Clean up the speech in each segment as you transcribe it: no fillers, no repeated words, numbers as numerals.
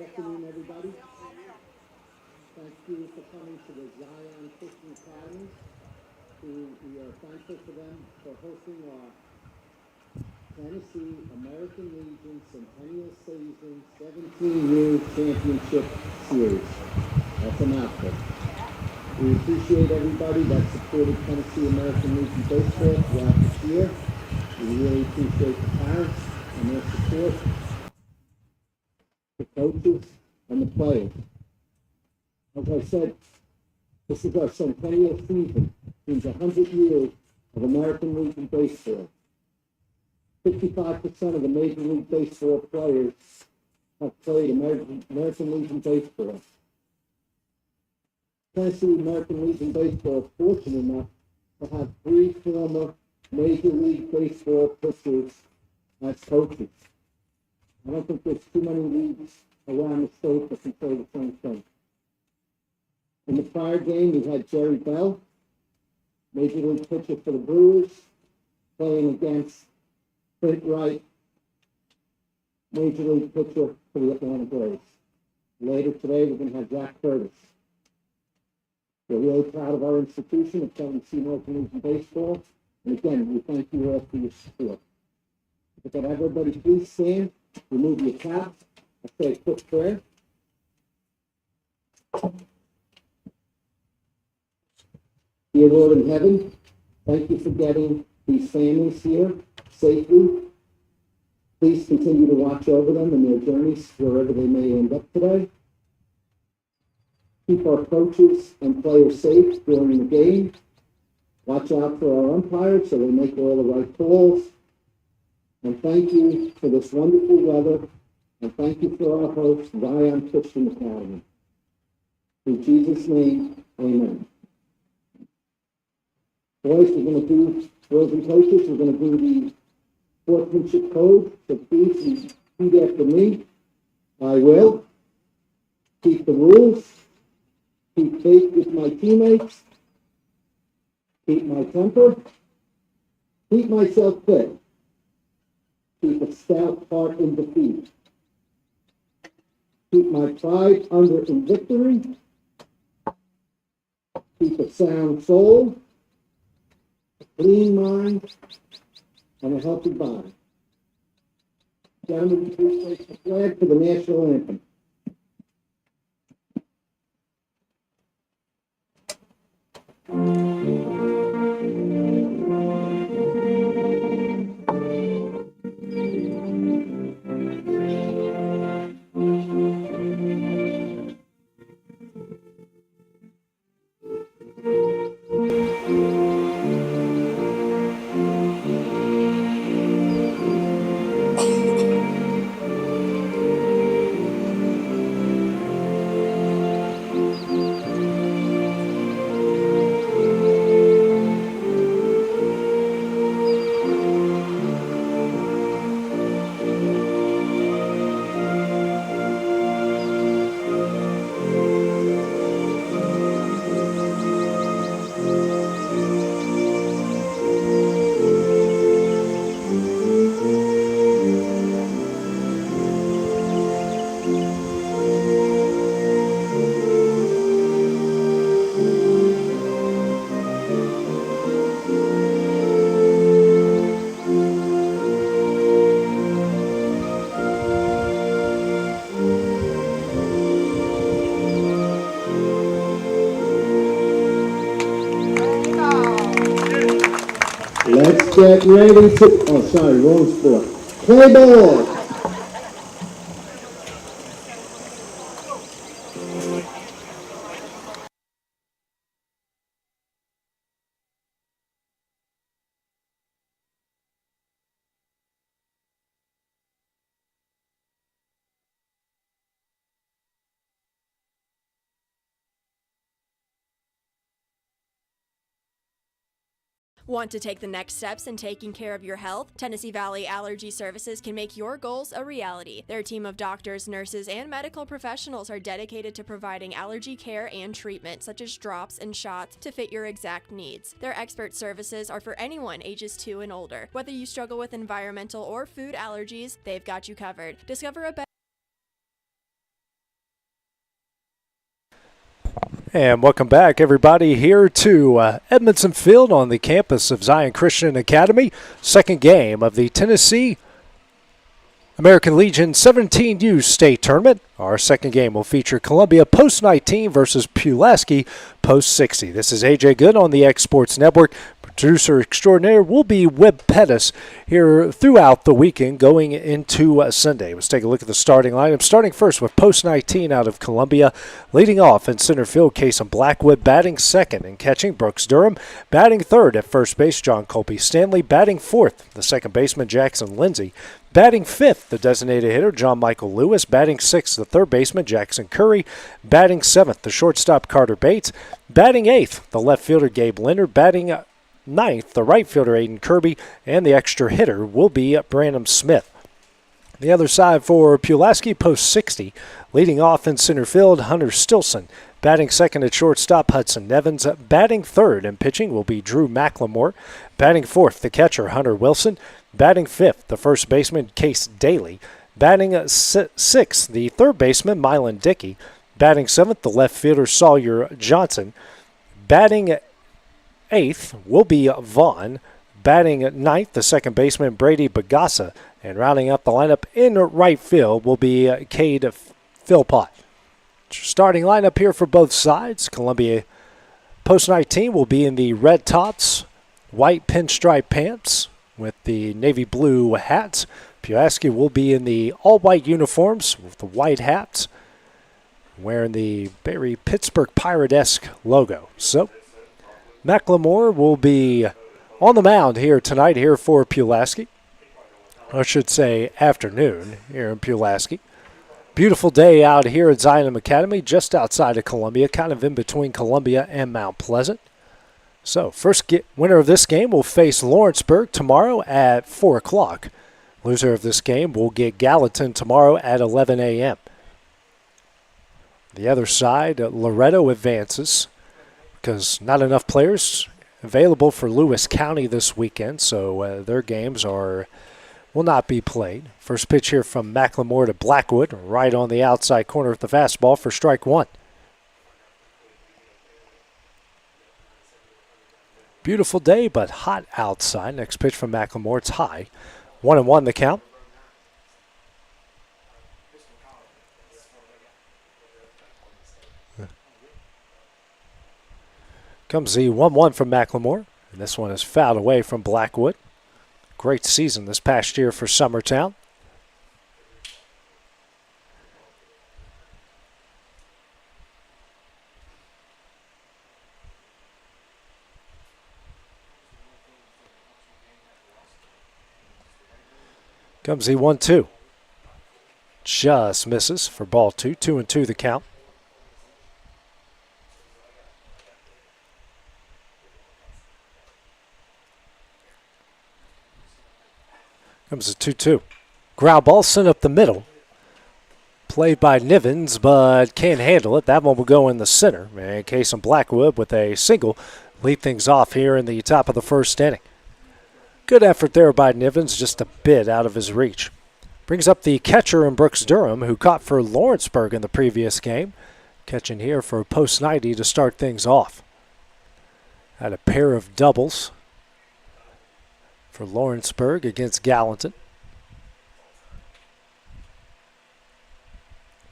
afternoon, everybody. Thank you for coming to the Zion Christian Academy. We are thankful for them for hosting our Tennessee American Legion Centennial Season 17-year championship series. That's a mouthful. We appreciate everybody that supported Tennessee American Legion baseball throughout this year. We really appreciate the parents and their support, the coaches, and the players. As I said, this is our centennial season. It means 100 years of American Legion baseball. 55% of the Major League Baseball players have played American Legion baseball. Tennessee American Legion Baseball is fortunate enough to have 3 former Major League Baseball pitchers as coaches. I don't think there's too many leagues around the state that can say the same thing. In the prior game, we had Jerry Bell, Major League pitcher for the Brewers, playing against Clint Wright, Major League pitcher for the Atlanta Braves. Later today, we're going to have Zach Curtis. We're really proud of our institution of Tennessee American Legion Baseball. And again, we thank you all for your support. If I could have everybody please stand, remove your cap, I'll say a quick prayer. Dear Lord in heaven, thank you for getting these families here safely. Please continue to watch over them in their journeys wherever they may end up today. Keep our coaches and players safe during the game. Watch out for our umpires so they make all the right calls. And thank you for this wonderful weather. And thank you for our host, Zion Christian Academy. In Jesus' name, amen. Boys, we're going to do, boys and coaches, we're going to do the sportsmanship code. So please repeat after me. I will keep the rules, keep faith with my teammates, keep my temper, keep myself fit, keep a stout heart in defeat, keep my pride under in victory, keep a sound soul, a clean mind, and a healthy body. Gentlemen, please place the flag for the national anthem. Let's get ready to, oh, sorry, wrong sport. Play ball. Want to take the next steps in taking care of your health? Tennessee Valley Allergy Services can make your goals a reality. Their team of doctors, nurses, and medical professionals are dedicated to providing allergy care and treatment, such as drops and shots, to fit your exact needs. Their expert services are for anyone ages 2 and older. Whether you struggle with environmental or food allergies, they've got you covered. Discover a better And welcome back, everybody, here to Edmonson Field on the campus of Zion Christian Academy. Second game of the Tennessee American Legion 17U State Tournament. Our second game will feature Columbia Post 19 versus Pulaski Post 60. This is AJ Good on the X Sports Network. Producer extraordinaire will be Webb Pettis here throughout the weekend going into Sunday. Let's take a look at the starting lineup. Starting first with Post 19 out of Columbia. Leading off in center field, Kason Blackwood. Batting second and catching, Brooks Durham. Batting third at first base, John Colby Stanley. Batting fourth, the second baseman, Jackson Lindsay. Batting fifth, the designated hitter, John Michael Lewis. Batting sixth, the third baseman, Jackson Curry. Batting seventh, the shortstop, Carter Bates. Batting eighth, the left fielder, Gabe Leonard. Batting ninth, the right fielder, Aiden Kirby. And the extra hitter will be Brandon Smith. The other side for Pulaski, Post 60. Leading off in center field, Hunter Stilson. Batting second at shortstop, Hudson Nevins. Batting third and pitching will be Drew McLemore. Batting fourth, the catcher, Hunter Wilson. Batting fifth, the first baseman, Case Daly. Batting sixth, the third baseman, Mylan Dickey. Batting seventh, the left fielder, Sawyer Johnson. Batting eighth will be Vaughn. Batting ninth, the second baseman, Brady Bagassa. And rounding up the lineup in right field will be Cade Philpott. Starting lineup here for both sides. Columbia Post 19 will be in the red tops, white pinstripe pants with the navy blue hats. Pulaski will be in the all-white uniforms with the white hats, wearing the very Pittsburgh Pirate-esque logo. So McLemore will be on the mound here tonight here for Pulaski. I should say afternoon here in Pulaski. Beautiful day out here at Zion Academy, just outside of Columbia, kind of in between Columbia and Mount Pleasant. So, first winner of this game will face Lawrenceburg tomorrow at 4 o'clock. Loser of this game will get Gallatin tomorrow at 11 a.m. The other side, Loretto advances because not enough players available for Lewis County this weekend, so their games will not be played. First pitch here from McLemore to Blackwood, right on the outside corner of the fastball for strike one. Beautiful day, but hot outside. Next pitch from McLemore, it's high. 1-1 the count. Comes the 1-1 from McLemore, and this one is fouled away from Blackwood. Great season this past year for Summertown. Comes the 1-2. Just misses for ball two. 2-2 the count. Comes a 2-2. Ground ball sent up the middle. Played by Nivens, but can't handle it. That one will go in the center. And Kason Blackwood with a single lead things off here in the top of the first inning. Good effort there by Nivens, just a bit out of his reach. Brings up the catcher in Brooks Durham, who caught for Lawrenceburg in the previous game. Catching here for Post 90 to start things off. Had a pair of doubles for Lawrenceburg against Gallatin.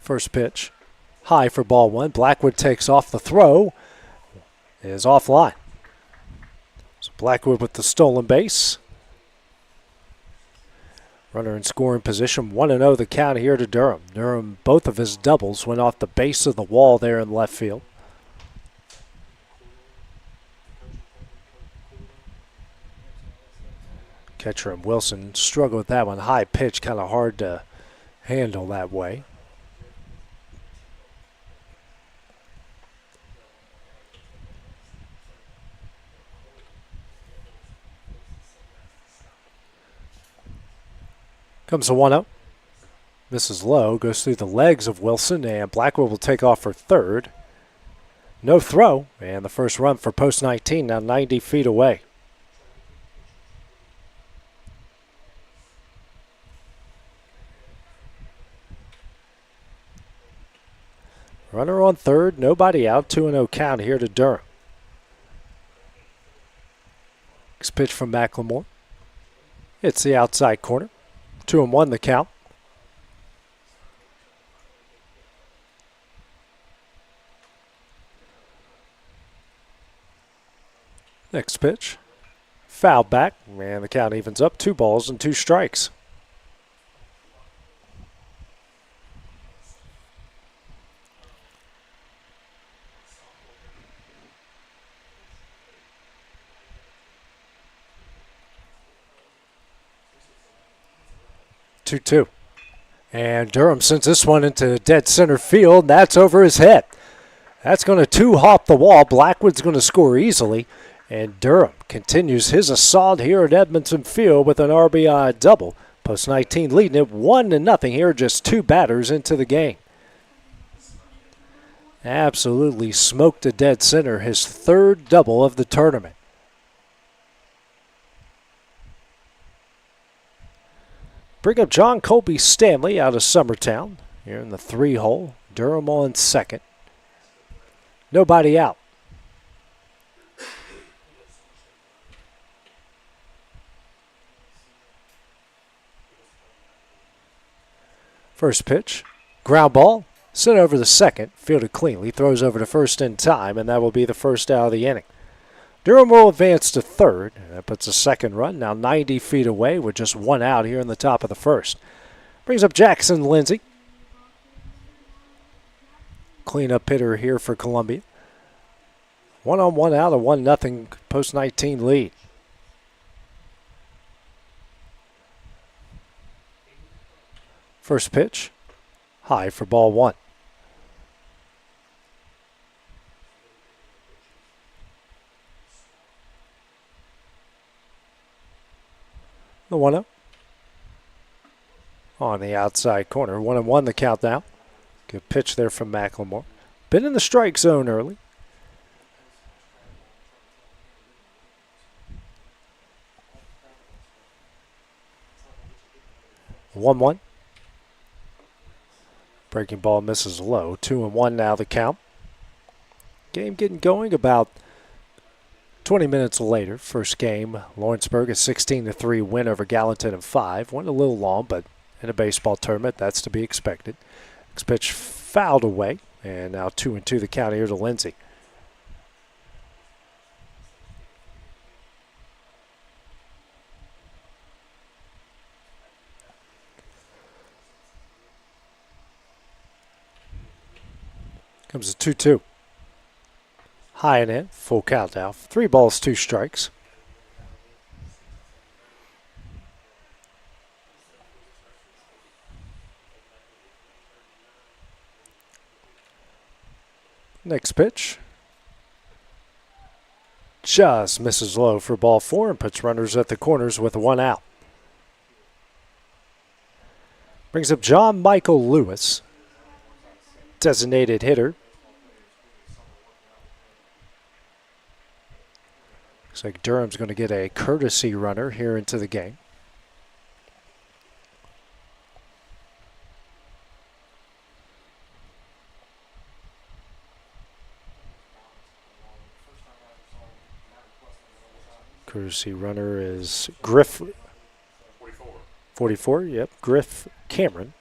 First pitch, high for ball one. Blackwood takes off. The throw is offline. So Blackwood with the stolen base. Runner in scoring position. 1-0 the count here to Durham. Durham, both of his doubles went off the base of the wall there in left field. Catcher and Wilson struggled with that one. High pitch, kind of hard to handle that way. Comes the 1-0. Misses low, goes through the legs of Wilson, and Blackwood will take off for third. No throw, and the first run for Post 19, now 90 feet away. Runner on third, nobody out, 2-0 count here to Durham. Next pitch from McLemore. It's the outside corner. 2-1 the count. Next pitch. Foul back, and the count evens up. 2 balls and 2 strikes. Two. And Durham sends this one into dead center field. That's over his head. That's going to 2-hop the wall. Blackwood's going to score easily. And Durham continues his assault here at Edmonson Field with an RBI double. Post 19 leading it 1-0 here, just 2 batters into the game. Absolutely smoked to dead center, his 3rd double of the tournament. Bring up John Colby Stanley out of Summertown here in the 3-hole. Durham on 2nd. Nobody out. First pitch, ground ball, sent over the second, fielded cleanly, throws over to first in time, and that will be the first out of the inning. Durham will advance to third. That puts a 2nd run, now 90 feet away with just 1 out here in the top of the 1st. Brings up Jackson Lindsay. Cleanup hitter here for Columbia. 1-on-1 out, a 1-0 post 19 lead. First pitch, high for ball 1. The 1-0. On the outside corner. 1-1 the count now. Good pitch there from McLemore. Been in the strike zone early. One. Breaking ball misses low. 2-1 now the count. Game getting going about 20 minutes later. First game, Lawrenceburg, a 16-3 win over Gallatin in 5. Went a little long, but in a baseball tournament, that's to be expected. Next pitch fouled away, and now 2-2 the count here to Lindsay. Comes a 2-2. High and in, full count now. 3 balls, 2 strikes. Next pitch. Just misses low for ball 4 and puts runners at the corners with 1 out. Brings up John Michael Lewis, designated hitter. Looks like Durham's going to get a courtesy runner here into the game. Courtesy runner is Griff. 44, yep. Griff Cameron.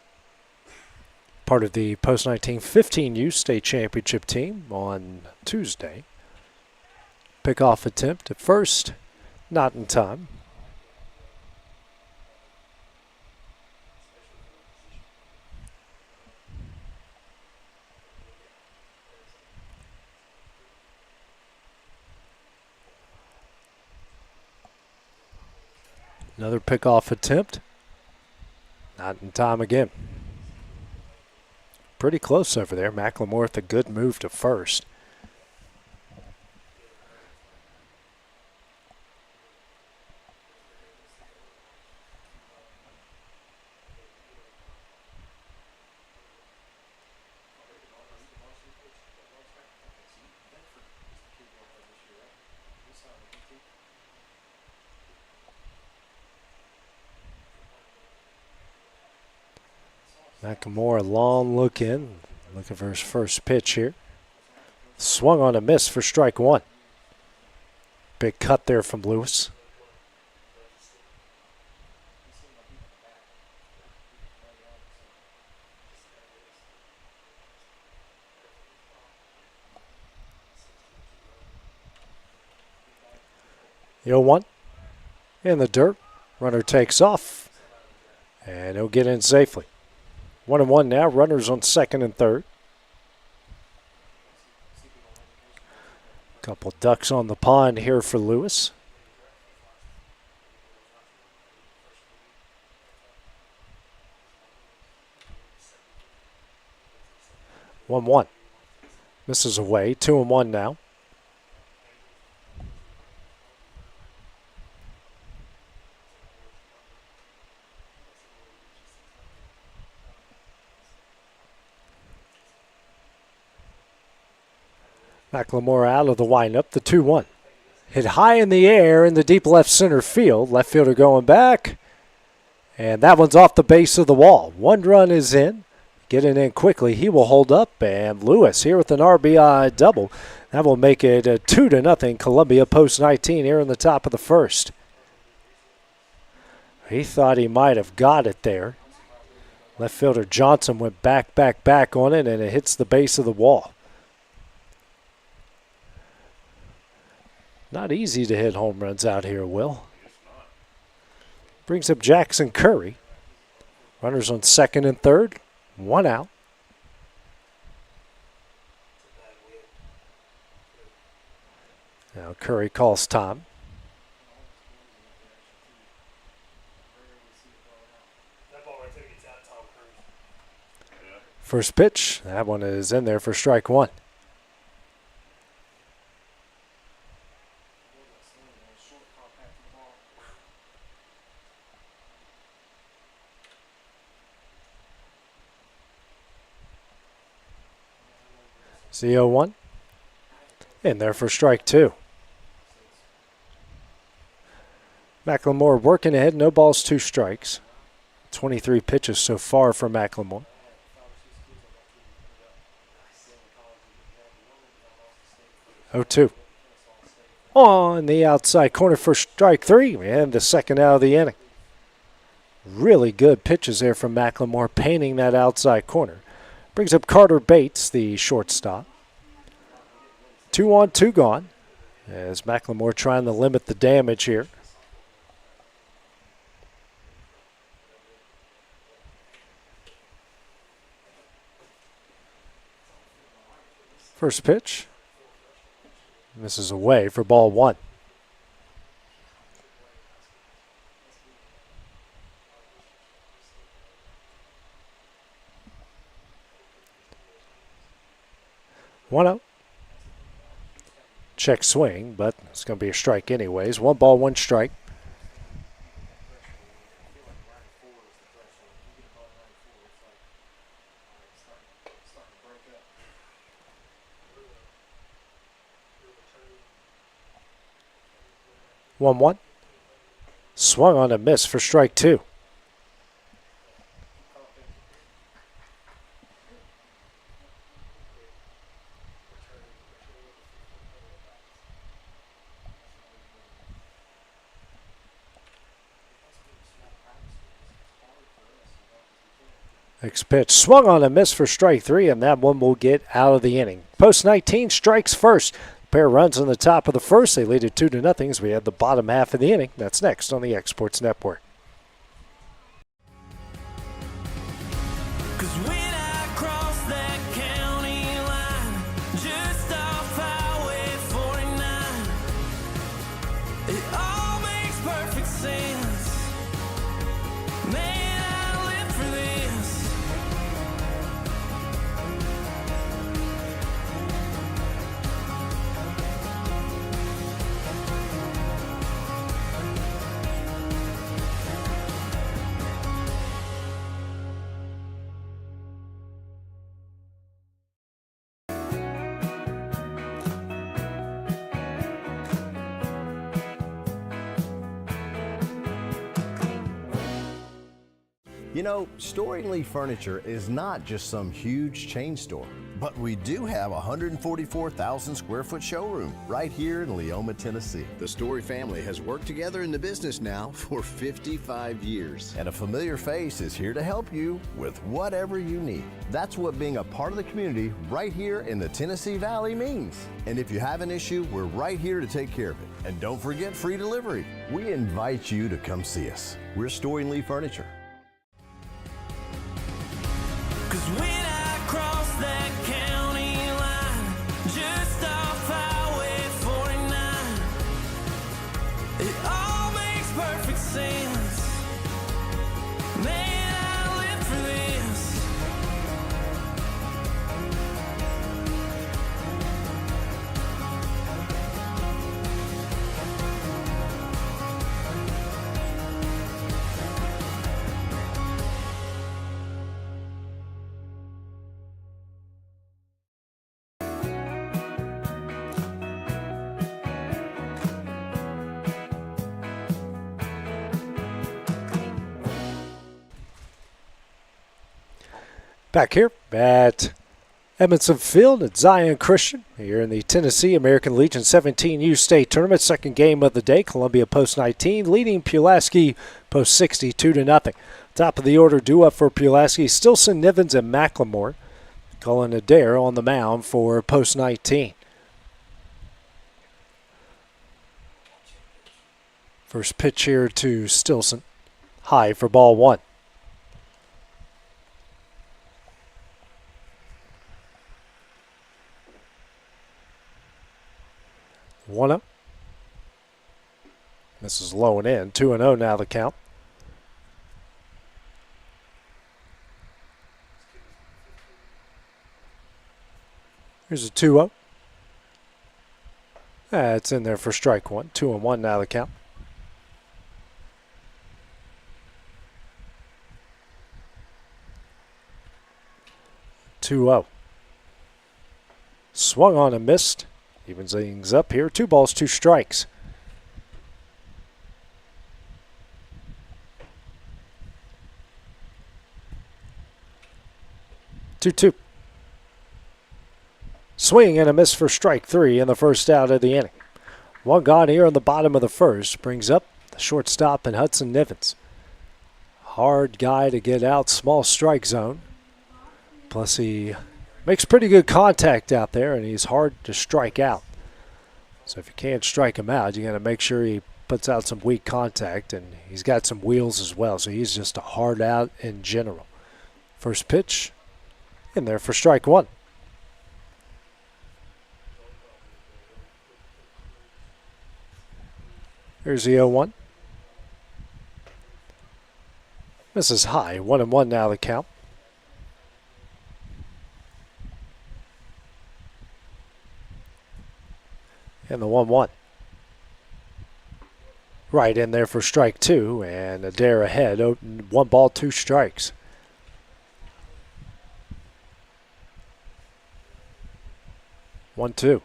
Part of the post-19 15U state championship team on Tuesday. Pickoff attempt at first, not in time. Another pickoff attempt, not in time again. Pretty close over there. McLemore with a good move to first. McLemore, a long look in, Looking for his first pitch here. Swung on a miss for strike one. Big cut there from Lewis. The 0-1 in the dirt. Runner takes off, and he'll get in safely. 1-1 now. Runners on second and third. Couple ducks on the pond here for Lewis. One. Misses away. 2-1 now. McLemore out of the windup, the 2-1. Hit high in the air in the deep left center field. Left fielder going back. And that one's off the base of the wall. One run is in. Getting in quickly. He will hold up. And Lewis here with an RBI double. That will make it 2-0. Columbia post 19 here in the top of the first. He thought he might have got it there. Left fielder Johnson went back on it, and it hits the base of the wall. Not easy to hit home runs out here, Will. Brings up Jackson Curry. Runners on second and third. One out. Now Curry calls time. First pitch. That one is in there for strike one. CO1 in there for strike two. McLemore working ahead, no balls, 2 strikes. 23 pitches so far for McLemore. Oh, 2. On the outside corner for strike 3, and the second out of the inning. Really good pitches there from McLemore, painting that outside corner. Brings up Carter Bates, the shortstop. 2 on, 2 gone. As McLemore trying to limit the damage here. First pitch. Misses away for ball 1. One out. Check swing, but it's going to be a strike anyways. 1 ball, 1 strike. One. Swung on a miss for strike 2. Next pitch swung on a miss for strike 3, and that one will get out of the inning. Post 19 strikes first. Pair runs on the top of the first. They lead it 2-0 as we have the bottom half of the inning. That's next on the Exports Network. You know, Storing Lee Furniture is not just some huge chain store, but we do have a 144,000 square foot showroom right here in Leoma, Tennessee. The Story family has worked together in the business now for 55 years. And a familiar face is here to help you with whatever you need. That's what being a part of the community right here in the Tennessee Valley means. And if you have an issue, we're right here to take care of it. And don't forget free delivery. We invite you to come see us. We're Storing Lee Furniture. 'Cause when I cross that county line, just off Highway 49, it all makes perfect sense. Man, I live for this. Back here at Edmonson Field at Zion Christian here in the Tennessee American Legion 17U State Tournament. Second game of the day. Columbia post 19 leading Pulaski post 62-0. Top of the order due up for Pulaski. Stilson, Nivens, and McLemore. Colin Adair on the mound for post 19. First pitch here to Stilson. High for ball one. One up. This is low and in. 2-0 now the count. Here's a 2-0. That's in there for strike one. 2-1 now the count. Swung on and missed. Evens things up here. 2 balls, 2 strikes. Two. Swing and a miss for strike 3 in the first out of the inning. One gone here in the bottom of the first. Brings up the shortstop and Hudson Nivens. Hard guy to get out. Small strike zone. Plus he makes pretty good contact out there, and he's hard to strike out. So if you can't strike him out, you got to make sure he puts out some weak contact, and he's got some wheels as well, so he's just a hard out in general. First pitch in there for strike one. Here's the 0-1. Misses high. 1-1 now the count. And the 1-1. Right in there for strike 2, and Adair ahead. 1 ball, 2 strikes. One, 2.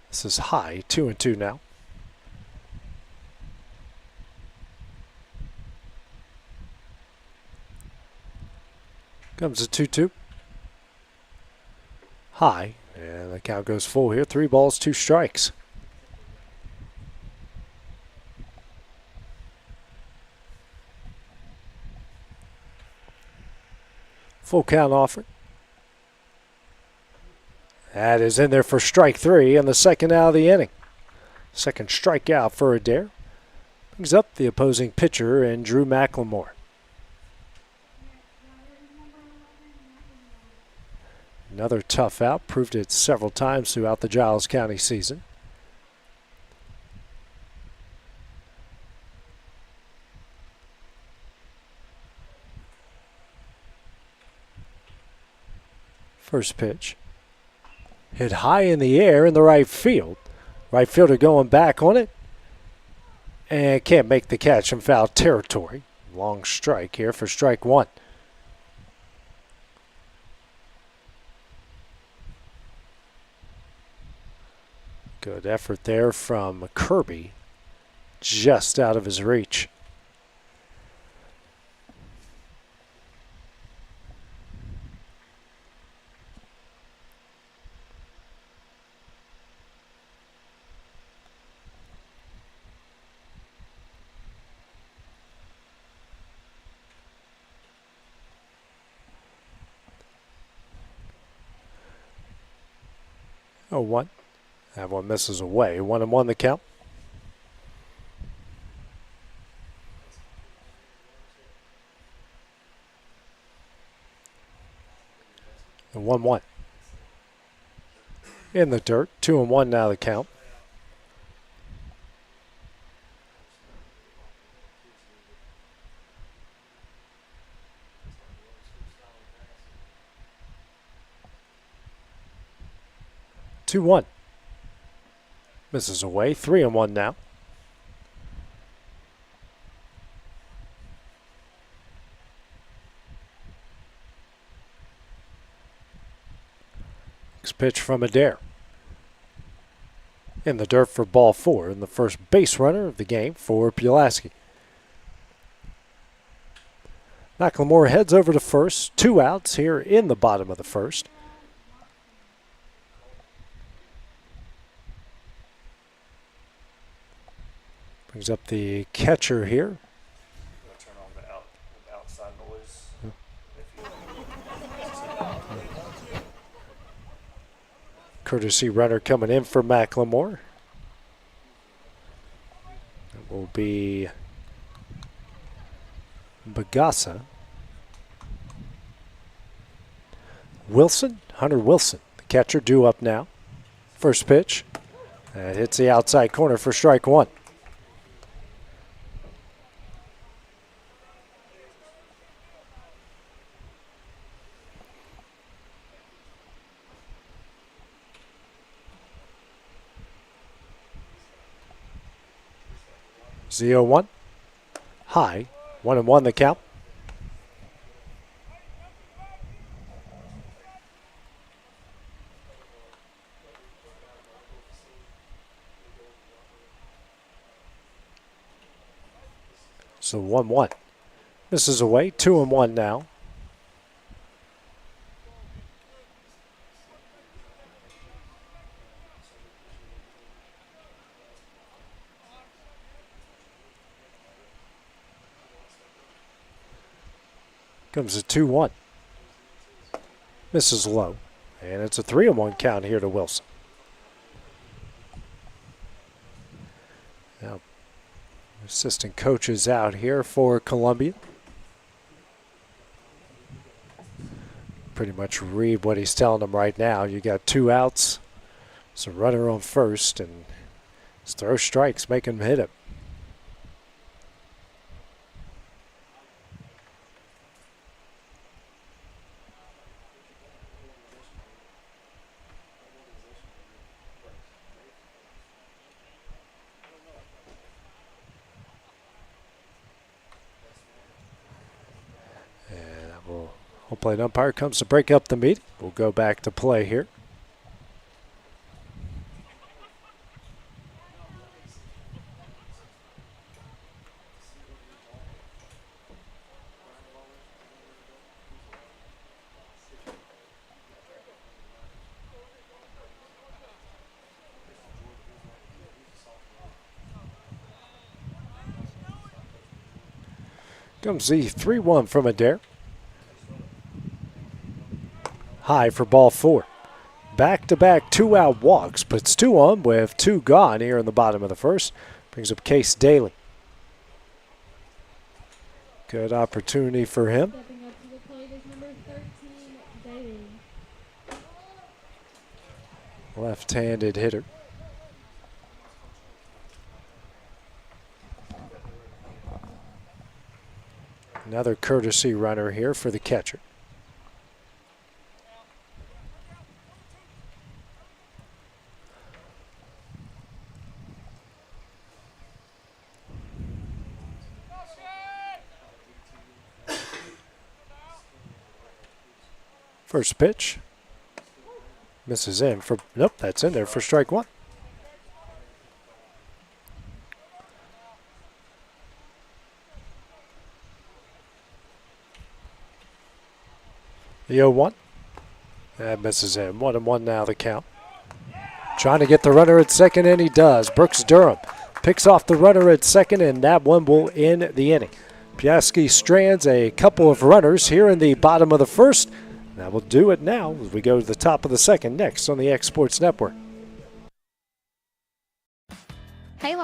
This is high. 2-2 now. Comes a 2-2. High. And the count goes full here. 3 balls, 2 strikes. Full count offer. That is in there for strike 3 and the second out of the inning. Second strikeout for Adair. Brings up the opposing pitcher and Drew McLemore. Another tough out, proved it several times throughout the Giles County season. First pitch. Hit high in the air in the right field. Right fielder going back on it. And can't make the catch in foul territory. Long strike here for strike 1. Good effort there from Kirby. Just out of his reach. 0-1. That one misses away. 1-1 the count. The 1-1. In the dirt. 2-1 now the count. Two one. Misses away. 3-1 now. Next pitch from Adair. In the dirt for ball 4, and the first base runner of the game for Pulaski. McLemore heads over to first. 2 outs here in the bottom of the first. Brings up the catcher here. Turn on the outside noise. Courtesy runner coming in for McLemore. It will be Bagasa. Wilson, Hunter Wilson, the catcher, due up now. First pitch. That hits the outside corner for strike 1. Z01. High. 1-1 the count. So 1-1. Misses away. 2-1 now. Comes a 2-1. Misses low. And it's a 3-1 count here to Wilson. Now, assistant coaches out here for Columbia. Pretty much read what he's telling them right now. You got 2 outs. It's a runner on first, and just throw strikes, make him hit it. Home plate umpire comes to break up the meeting. We'll go back to play here. Comes the 3-1 from Adair. High for ball 4. Back-to-back 2-out walks. Puts 2 on with 2 gone here in the bottom of the first. Brings up Case Daly. Good opportunity for him. Stepping up to the plate is number 13, Daly. Left-handed hitter. Another courtesy runner here for the catcher. First pitch. Misses in for, nope, that's in there for strike 1. The 0-1. That misses in. 1-1 now the count. Trying to get the runner at second, and he does. Brooks Durham picks off the runner at second, and that one will end the inning. Pulaski strands a couple of runners here in the bottom of the first. That will do it now as we go to the top of the second next on the X Sports Network.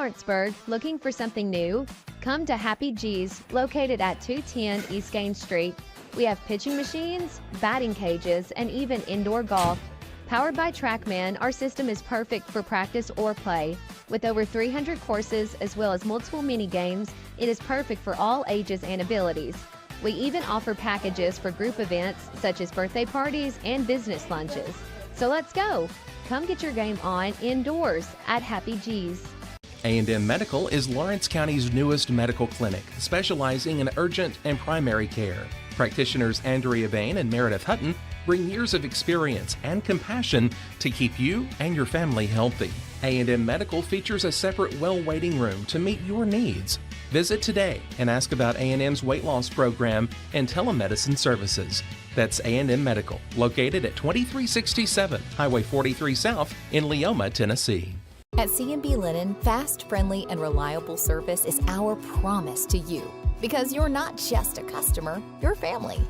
Lawrenceburg, looking for something new? Come to Happy G's, located at 210 East Gaines Street. We have pitching machines, batting cages, and even indoor golf. Powered by TrackMan, our system is perfect for practice or play. With over 300 courses as well as multiple mini games, it is perfect for all ages and abilities. We even offer packages for group events such as birthday parties and business lunches. So let's go! Come get your game on indoors at Happy G's. A&M Medical is Lawrence County's newest medical clinic, specializing in urgent and primary care. Practitioners Andrea Bain and Meredith Hutton bring years of experience and compassion to keep you and your family healthy. A&M Medical features a separate well waiting room to meet your needs. Visit today and ask about A&M's weight loss program and telemedicine services. That's A&M Medical, located at 2367 Highway 43 South in Leoma, Tennessee. At C&B Linen, fast, friendly, and reliable service is our promise to you. Because you're not just a customer, you're family.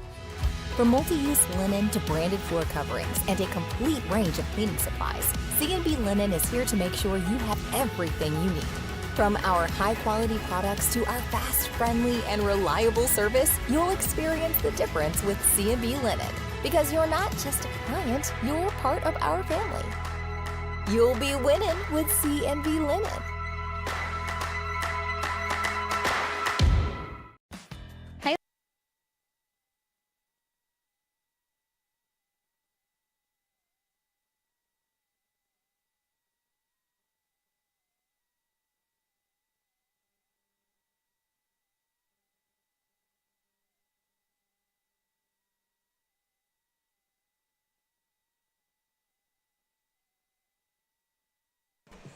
From multi-use linen to branded floor coverings and a complete range of cleaning supplies, C&B Linen is here to make sure you have everything you need. From our high-quality products to our fast, friendly, and reliable service, you'll experience the difference with C&B Linen. Because you're not just a client, you're part of our family. You'll be winning with C&B Linen.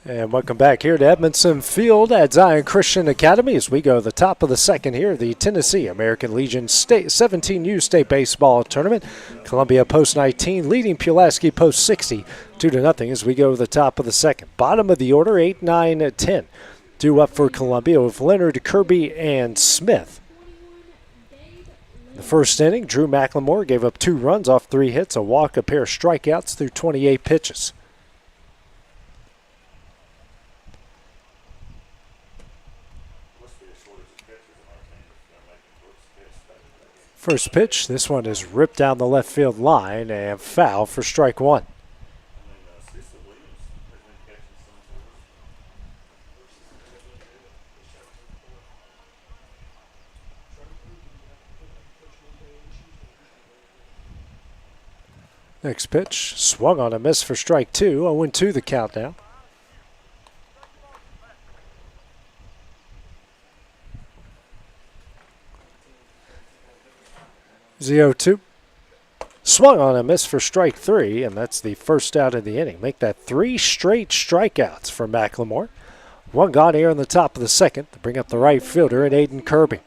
And welcome back here to Edmonson Field at Zion Christian Academy as we go to the top of the second here, the Tennessee American Legion State 17U State Baseball Tournament. Columbia post 19 leading Pulaski post 60 2-0 as we go to the top of the second. Bottom of the order, 8, 9, 10. Due up for Columbia with Leonard, Kirby, and Smith. In the first inning, Drew McLemore gave up 2 runs off 3 hits, a walk, a pair of strikeouts through 28 pitches. First pitch, this one is ripped down the left field line and foul for strike 1. Next pitch, swung on a miss for strike 2. 0-2 the count now. 0-2. Swung on a miss for strike 3, and that's the first out of the inning. Make that 3 straight strikeouts for McLemore. 1 gone here in the top of the second to bring up the right fielder and Aiden Kirby.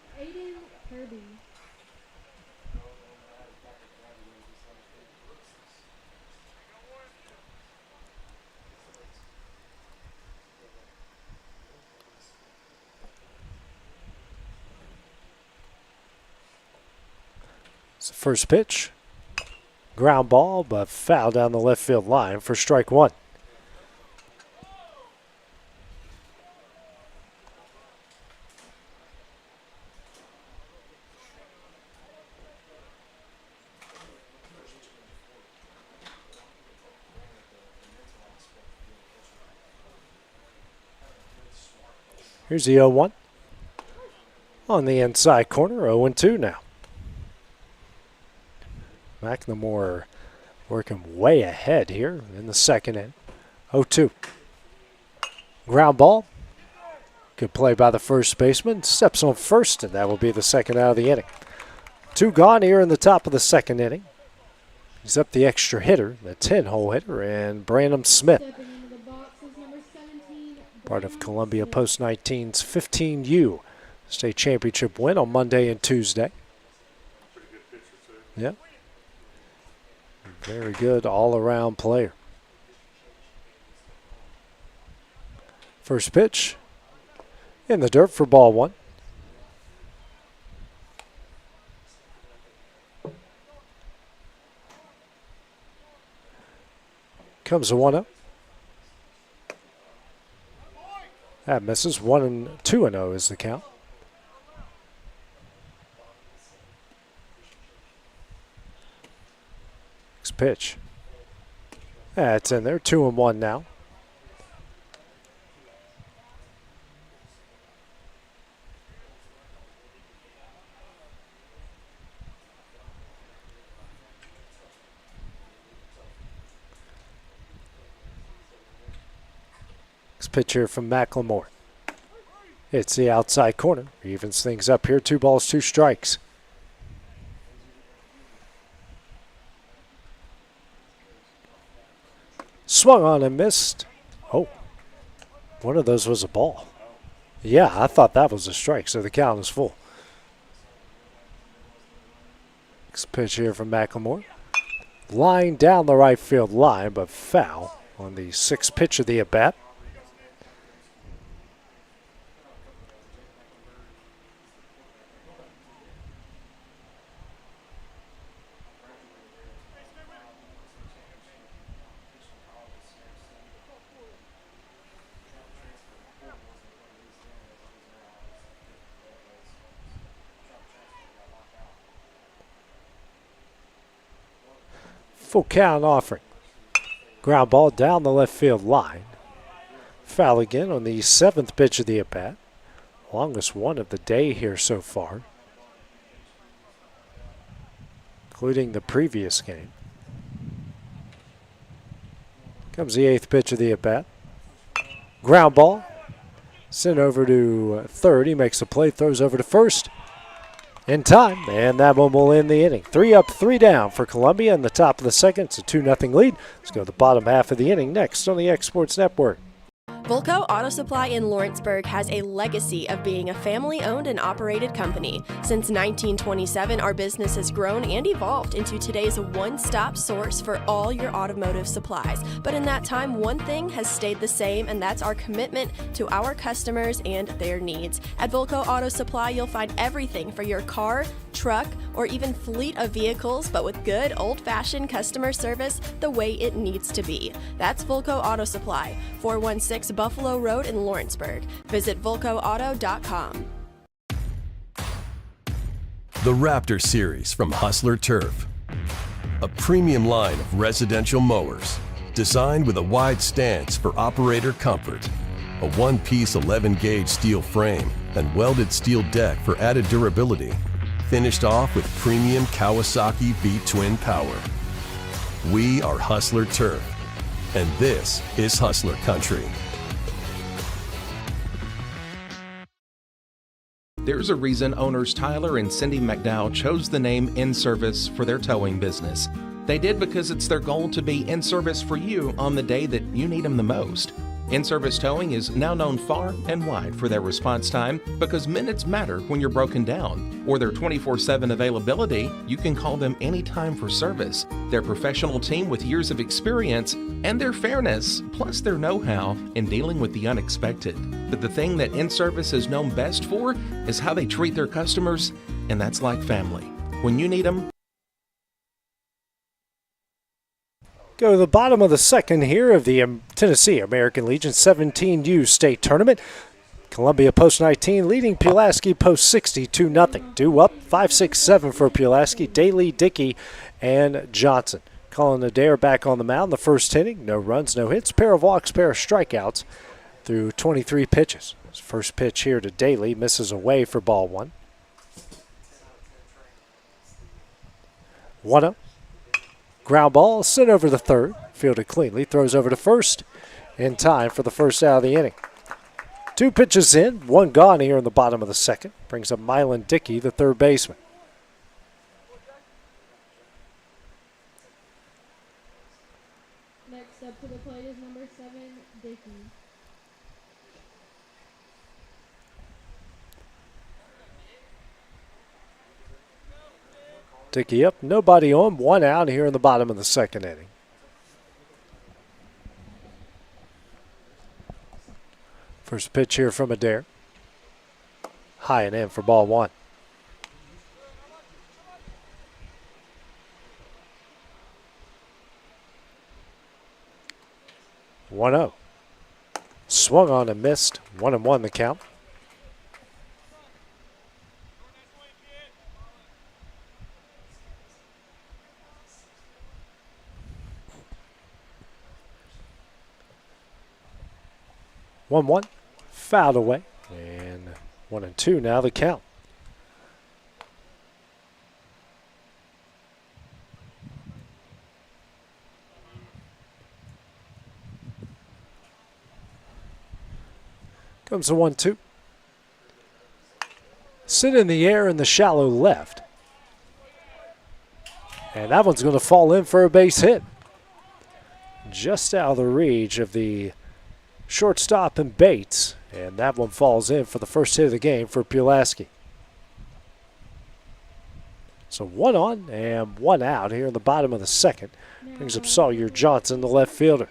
It's the first pitch. Ground ball, but foul down the left field line for strike 1. Here's the 0-1. On the inside corner, 0-2 now. McLemore working way ahead here in the second inning. 0-2. Ground ball. Good play by the first baseman. Steps on first, and that will be the second out of the inning. 2 gone here in the top of the second inning. He's up the extra hitter, the 10-hole hitter, and Brandon Smith. Part of Columbia Post 19's 15U state championship win on Monday and Tuesday. Yeah. Very good all-around player. First pitch in the dirt for ball 1. Comes a 1-0. That misses. 1-2-0 is the count. Next pitch. That's in there. 2-1 now. Next pitch here from McLemore. It's the outside corner. Evens things up here. 2 balls, 2 strikes. Swung on and missed. Oh, one of those was a ball. Yeah, I thought that was a strike, so the count is full. Next pitch here from McLemore. Line down the right field line, but foul on the 6th pitch of the at-bat. Full count offering. Ground ball down the left field line. Foul again on the 7th pitch of the at-bat. Longest one of the day here so far, including the previous game. Comes the 8th pitch of the at-bat. Ground ball. Sent over to third. He makes the play, throws over to first. In time, and that one will end the inning. 3 up, 3 down for Columbia in the top of the second. It's a 2-0 lead. Let's go to the bottom half of the inning next on the X Sports Network. Volco Auto Supply in Lawrenceburg has a legacy of being a family-owned and operated company. Since 1927, our business has grown and evolved into today's one-stop source for all your automotive supplies. But in that time, one thing has stayed the same, and that's our commitment to our customers and their needs. At Volco Auto Supply, you'll find everything for your car, truck, or even fleet of vehicles, but with good old-fashioned customer service the way it needs to be. That's Volco Auto Supply, 416 Buffalo Road in Lawrenceburg. Visit VolcoAuto.com. The Raptor Series from Hustler Turf. A premium line of residential mowers designed with a wide stance for operator comfort. A one-piece 11-gauge steel frame and welded steel deck for added durability. Finished off with premium Kawasaki V-twin power. We are Hustler Turf, and this is Hustler Country. There's a reason owners Tyler and Cindy McDowell chose the name In Service for their towing business. They did because it's their goal to be in service for you on the day that you need them the most. In-Service Towing is now known far and wide for their response time because minutes matter when you're broken down. Or their 24/7 availability, you can call them anytime for service. Their professional team with years of experience and their fairness, plus their know-how in dealing with the unexpected. But the thing that In-Service is known best for is how they treat their customers, and that's like family. When you need them, Go to the bottom of the second here of the Tennessee American Legion 17U state tournament. Columbia post 19 leading Pulaski post 60 2-0. Due up 5-6-7 for Pulaski. Daly, Dickey, and Johnson. Colin Adair back on the mound the first inning. No runs, no hits. Pair of walks, pair of strikeouts through 23 pitches. First pitch here to Daly. Misses away for ball 1. 1-0. Ground ball, sent over to third, fielded cleanly, throws over to first, in time for the first out of the inning. 2 pitches in, 1 gone here in the bottom of the second. Brings up Mylan Dickey, the third baseman. Next up to the plate is number 7, Dickey. Dickey up, nobody on, 1 out here in the bottom of the second inning. First pitch here from Adair. High and in for ball 1. One 0. Swung on and missed. 1-1 the count. One, fouled away, and 1-2 now the count. Comes the 1-2. Sit in the air in the shallow left. And that one's going to fall in for a base hit. Just out of the reach of the shortstop and Bates. And that one falls in for the first hit of the game for Pulaski. So 1 on and 1 out here in the bottom of the second. Brings up Sawyer Johnson, the left fielder.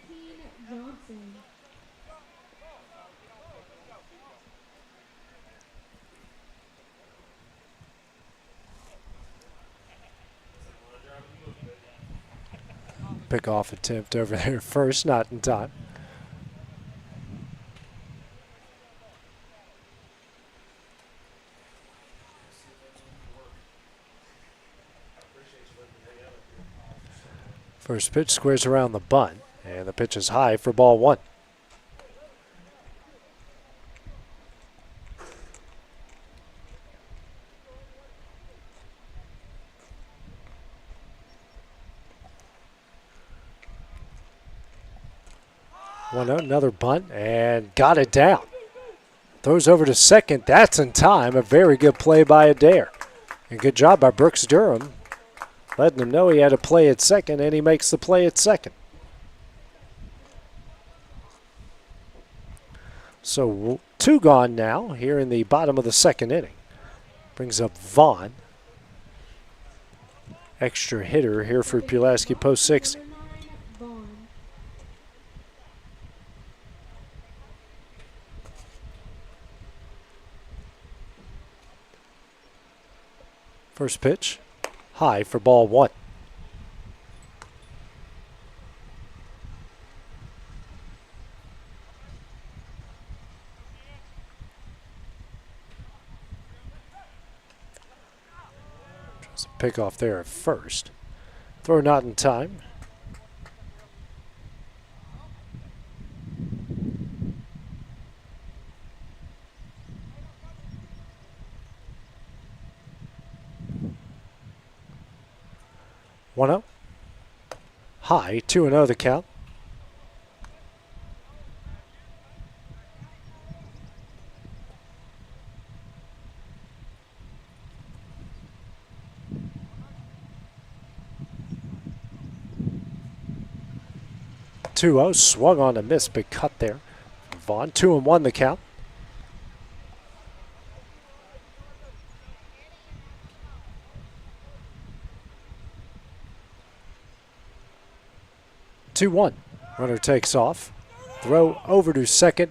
Pick-off attempt over there first, not in time. First pitch squares around the bunt, and the pitch is high for ball 1. Another bunt, and got it down. Throws over to second. That's in time. A very good play by Adair. And good job by Brooks Durham, letting him know he had to play at second, and he makes the play at second. So 2 gone now here in the bottom of the second inning. Brings up Vaughn. Extra hitter here for Pulaski post 60. First pitch, high for ball 1. Tries to pick off there at first. Throw not in time. One up. High, 2-0 the count. Two-0, swung on a miss, big cut there. Vaughn, 2-1 the count. Two-one. Runner takes off. Throw over to second.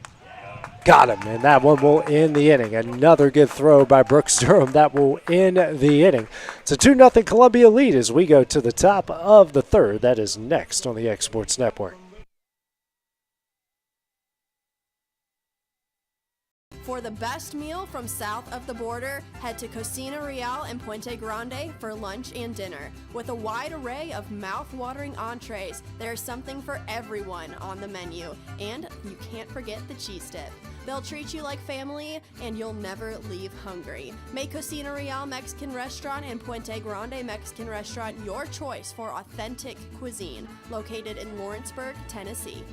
Got him, and that one will end the inning. Another good throw by Brooks Durham. That will end the inning. It's a 2-0 Columbia lead as we go to the top of the third. That is next on the Exports Network. For the best meal from south of the border, head to Cocina Real in Puente Grande for lunch and dinner. With a wide array of mouth-watering entrees, there's something for everyone on the menu. And you can't forget the cheese dip. They'll treat you like family, and you'll never leave hungry. Make Cocina Real Mexican Restaurant and Puente Grande Mexican Restaurant your choice for authentic cuisine, located in Lawrenceburg, Tennessee.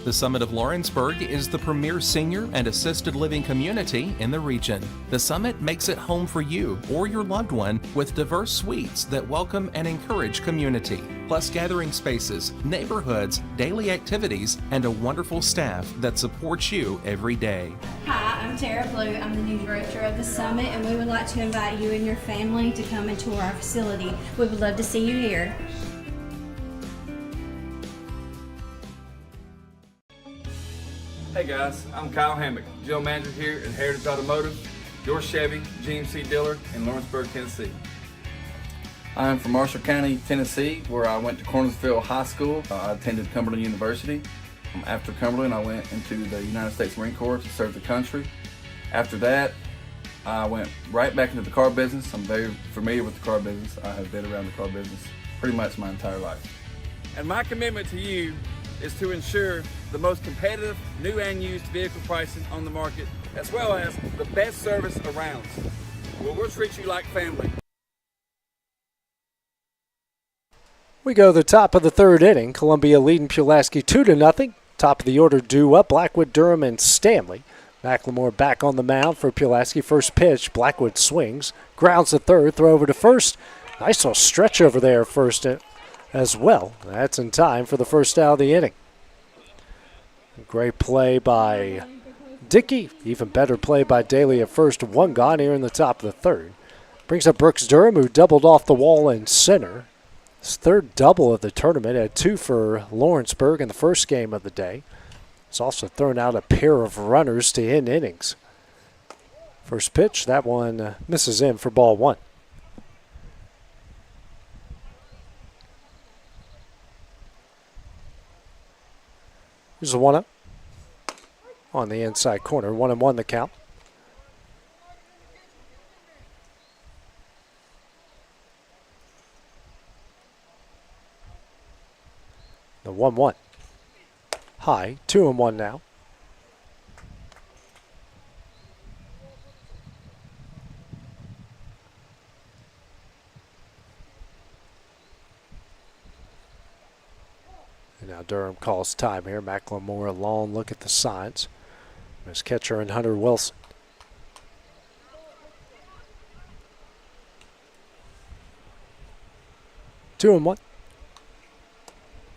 The Summit of Lawrenceburg is the premier senior and assisted living community in the region. The Summit makes it home for you or your loved one with diverse suites that welcome and encourage community, plus gathering spaces, neighborhoods, daily activities, and a wonderful staff that supports you every day. Hi, I'm Tara Blue. I'm the new director of the Summit, and we would like to invite you and your family to come and tour our facility. We would love to see you here. Hey guys, I'm Kyle Hammock, General Manager here at Heritage Automotive, your Chevy GMC dealer in Lawrenceburg, Tennessee. I'm from Marshall County, Tennessee, where I went to Cornersville High School. I attended Cumberland University. After Cumberland, I went into the United States Marine Corps to serve the country. After that, I went right back into the car business. I'm very familiar with the car business. I have been around the car business pretty much my entire life. And my commitment to you is to ensure the most competitive new and used vehicle pricing on the market, as well as the best service around. We'll treat you like family. We go to the top of the third inning. Columbia leading Pulaski 2-0. Top of the order due up. Blackwood, Durham, and Stanley. McLemore back on the mound for Pulaski. First pitch, Blackwood swings. Grounds to third, throw over to first. Nice little stretch over there first as well. That's in time for the first out of the inning. Great play by Dickey. Even better play by Daly at first. One gone here in the top of the third. Brings up Brooks Durham, who doubled off the wall in center. His third double of the tournament, had 2 for Lawrenceburg in the first game of the day. He's also thrown out a pair of runners to end innings. First pitch, that one misses in for ball 1. Here's a 1-0 on the inside corner. 1-1 the count. The 1-1. High, 2-1 now. And now Durham calls time here. McLemore a long look at the signs. His catcher and Hunter Wilson. Two and 1.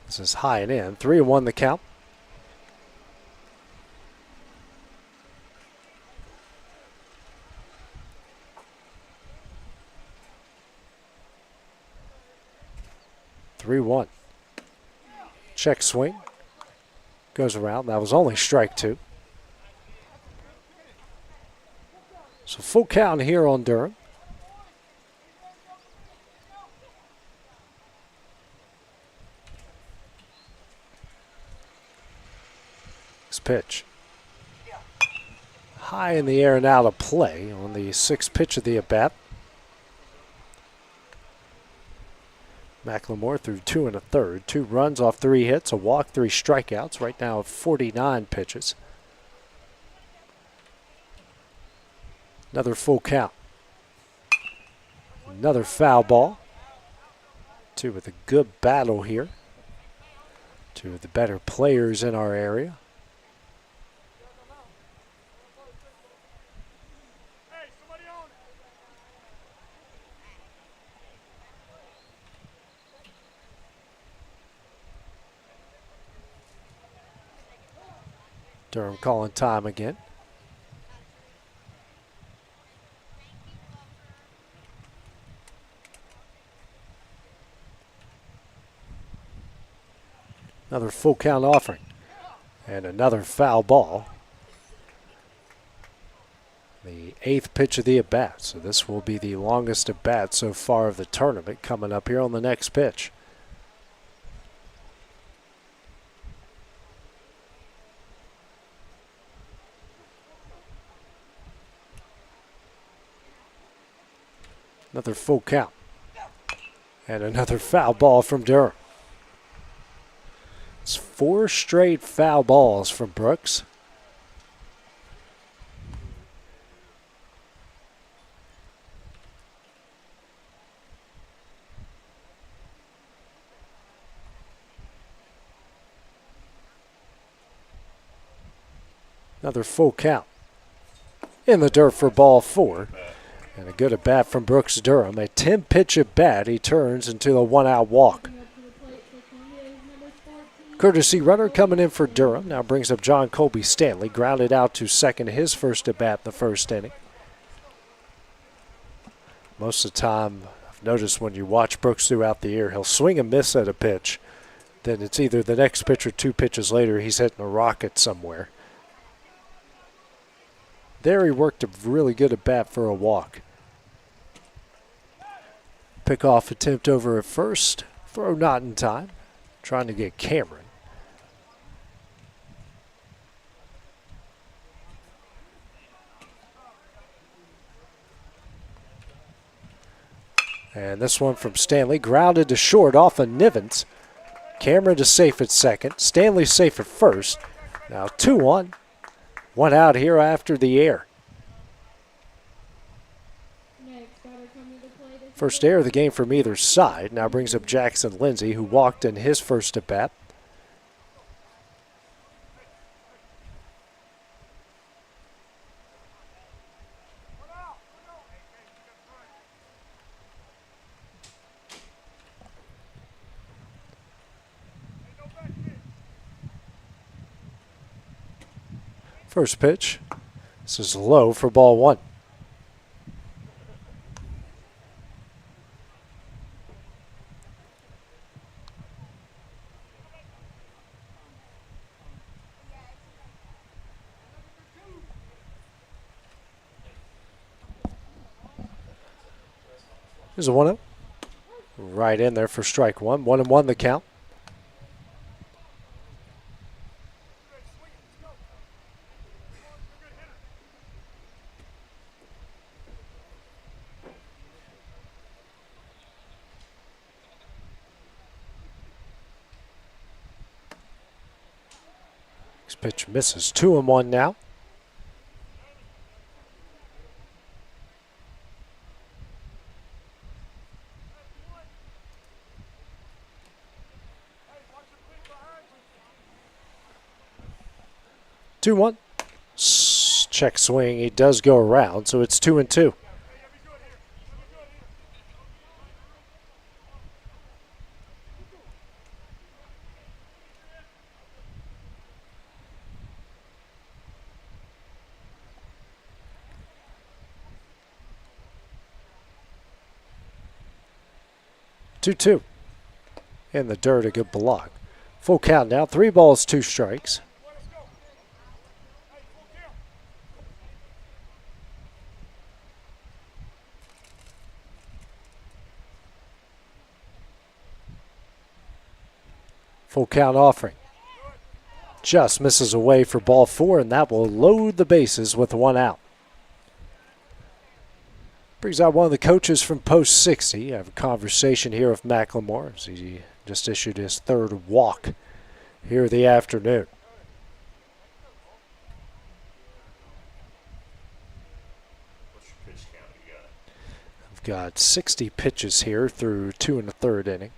This is high and in. 3-1 the count. Check swing. Goes around. That was only strike 2. So full count here on Durham. Pitch. High in the air and out of play on the 6th pitch of the at-bat. McLemore threw 2 1/3, 2 runs off 3 hits, a walk, 3 strikeouts. Right now at 49 pitches. Another full count. Another foul ball. 2 with a good battle here. 2 of the better players in our area. Durham calling time again. Another full count offering. And another foul ball. The 8th pitch of the at-bat. So this will be the longest at-bat so far of the tournament coming up here on the next pitch. Another full count. And another foul ball from Durham. It's 4 straight foul balls from Brooks. Another full count. In the dirt for ball 4. And a good at-bat from Brooks Durham. A 10-pitch at-bat. He turns into a 1-out walk. Courtesy runner coming in for Durham. Now brings up John Colby Stanley. Grounded out to second, his first at-bat in the first inning. Most of the time, I've noticed when you watch Brooks throughout the year, he'll swing and miss at a pitch. Then it's either the next pitch or 2 pitches later, he's hitting a rocket somewhere. There he worked a really good at-bat for a walk. Pick-off attempt over at first. Throw not in time. Trying to get Cameron. And this one from Stanley, grounded to short off of Nivens. Cameron to safe at second. Stanley safe at first. Now 2-1. One out here after the air. First error of the game from either side. Now brings up Jackson Lindsay, who walked in his first at bat. First pitch. This is low for ball one. There's a 1-0. Right in there for strike one. 1-1 the count. Next pitch misses. 2-1 now. Two one. Check swing. He does go around, so it's 2-2. Two. In the dirt, a good block. Full count now. 3 balls, 2 strikes. Full count offering. Just misses away for ball 4, and that will load the bases with 1 out. Brings out one of the coaches from post 60. I have a conversation here with McLemore as he just issued his 3rd walk here the afternoon. What's your pitch count you got? I've got 60 pitches here through 2 1/3 inning.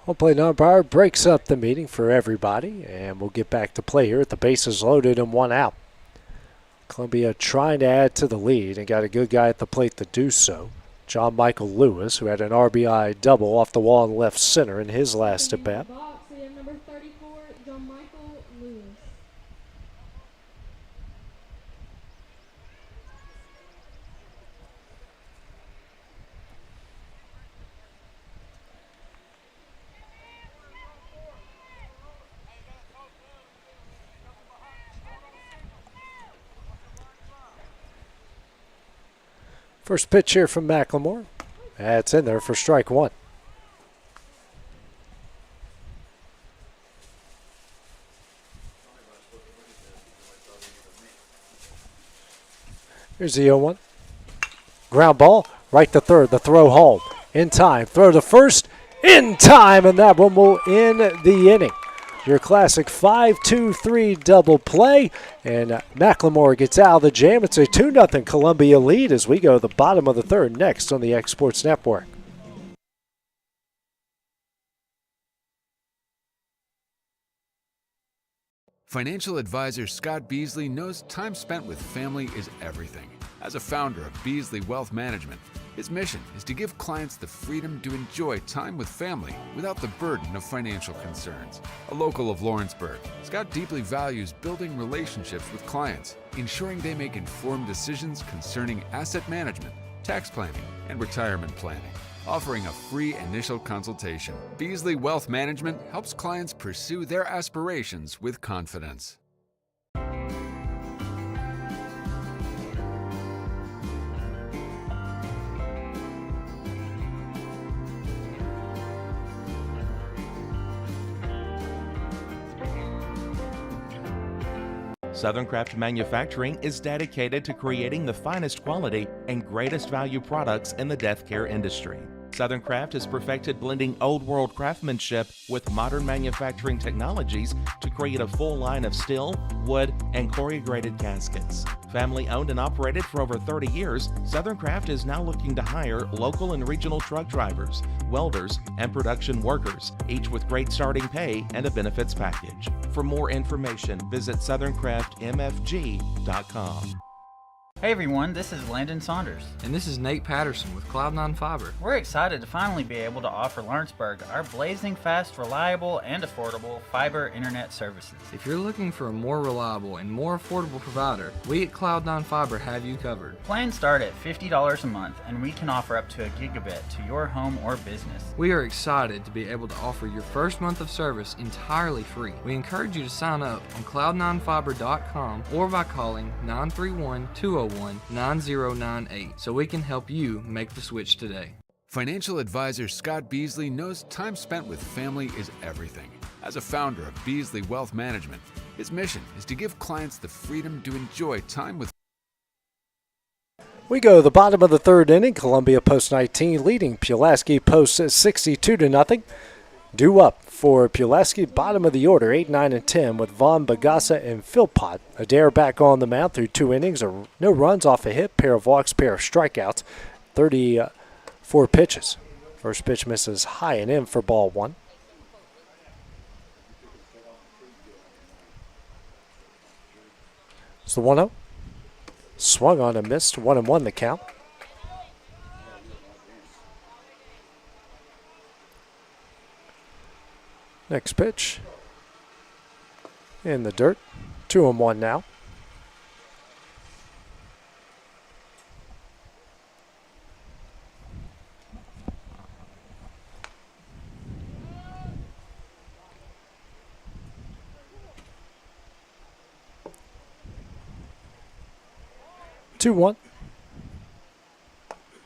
Home plate umpire breaks up the meeting for everybody, and we'll get back to play here at the bases loaded and 1 out. Columbia trying to add to the lead and got a good guy at the plate to do so. John Michael Lewis, who had an RBI double off the wall in left center in his last at bat. We have number 34, John Michael Lewis. First pitch here from McLemore. That's in there for strike 1. Here's the 0-1. Ground ball, right to third, the throw home. In time, throw to first, in time, and that one will end the inning. Your classic 5-2-3 double play, and McLemore gets out of the jam. It's a 2-0 Columbia lead as we go to the bottom of the 3rd next on the X Sports Network. Financial advisor Scott Beasley knows time spent with family is everything. As a founder of Beasley Wealth Management, his mission is to give clients the freedom to enjoy time with family without the burden of financial concerns. A local of Lawrenceburg, Scott deeply values building relationships with clients, ensuring they make informed decisions concerning asset management, tax planning, and retirement planning. Offering a free initial consultation, Beasley Wealth Management helps clients pursue their aspirations with confidence. Southern Craft Manufacturing is dedicated to creating the finest quality and greatest value products in the death care industry. Southern Craft has perfected blending old world craftsmanship with modern manufacturing technologies to create a full line of steel, wood, and corrugated caskets. Family owned and operated for over 30 years, Southern Craft is now looking to hire local and regional truck drivers, welders, and production workers, each with great starting pay and a benefits package. For more information, visit southerncraftmfg.com. Hey everyone, this is Landon Saunders. And this is Nate Patterson with Cloud9 Fiber. We're excited to finally be able to offer Lawrenceburg our blazing fast, reliable, and affordable fiber internet services. If you're looking for a more reliable and more affordable provider, we at Cloud9 Fiber have you covered. Plans start at $50 a month, and we can offer up to a gigabit to your home or business. We are excited to be able to offer your first month of service entirely free. We encourage you to sign up on cloud9fiber.com or by calling 931-201-9098 so we can help you make the switch today. Financial advisor Scott Beasley knows time spent with family is everything. As a founder of Beasley Wealth Management, his mission is to give clients the freedom to enjoy time with. We go to the bottom of the third inning. Columbia Post 19 leading Pulaski Post 62-0. Due up for Pulaski, bottom of the order, 8, 9, and 10 with Vaughn, Bagassa, and Philpott. Adair back on the mound through 2 innings, no runs off a hit, pair of walks, pair of strikeouts, 34 pitches. First pitch misses high and in for ball 1. It's the 1-0. Swung on and missed, 1-1 the count. Next pitch. In the dirt. 2-1 now.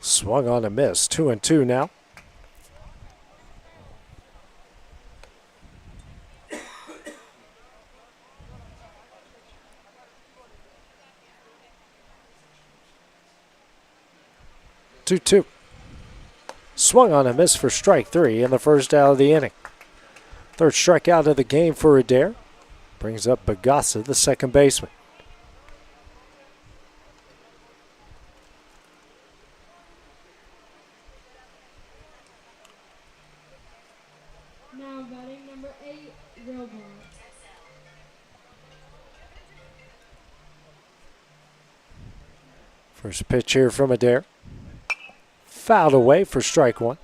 Swung on a miss. 2-2 now. Two. Swung on a miss for strike 3 in the first out of the inning. Third strikeout of the game for Adair. Brings up Bagassa, the second baseman. Now batting number 8, Robot. First pitch here from Adair. Fouled away for strike 1.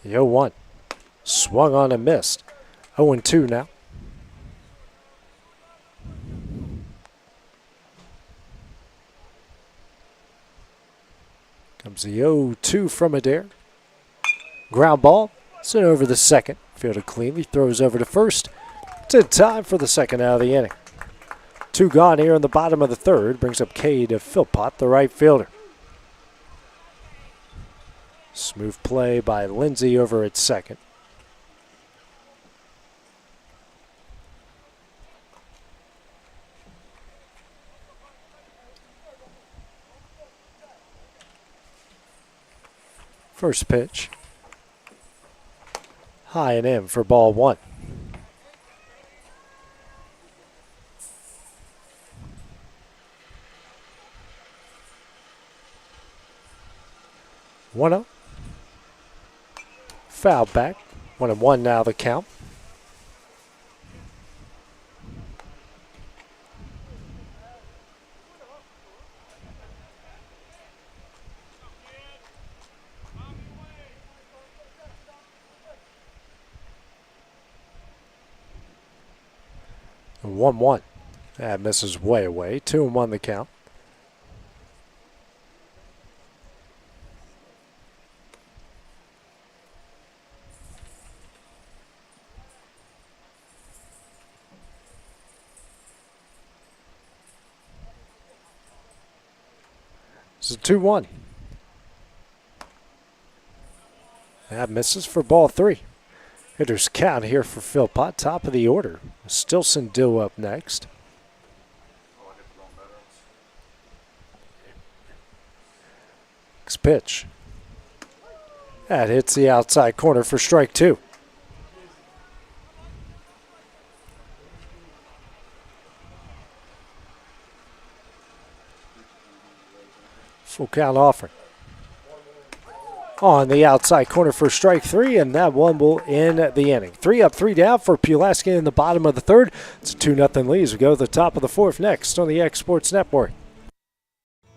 The 0-1. Swung on and missed. 0-2 now. Comes the 0-2 from Adair. Ground ball. Sent over the second. Fielded cleanly. Throws over to first. It's in time for the second out of the inning. 2 gone here in the bottom of the third. Brings up Cade Philpott, the right fielder. Smooth play by Lindsay over at second. First pitch. High and in for ball one. One up. Foul back. 1-1 now the count. And 1-1. That misses way away. 2-1 the count. It's a 2-1. That misses for ball three. Hitters count here for Philpott, top of the order. Stilson Dill up next. Next pitch. That hits the outside corner for strike two. Full count offering. On the outside corner for strike three, and that one will end the inning. 3 up, 3 down for Pulaski in the bottom of the third. It's a 2-0 lead as we go to the top of the fourth next on the Exports Network.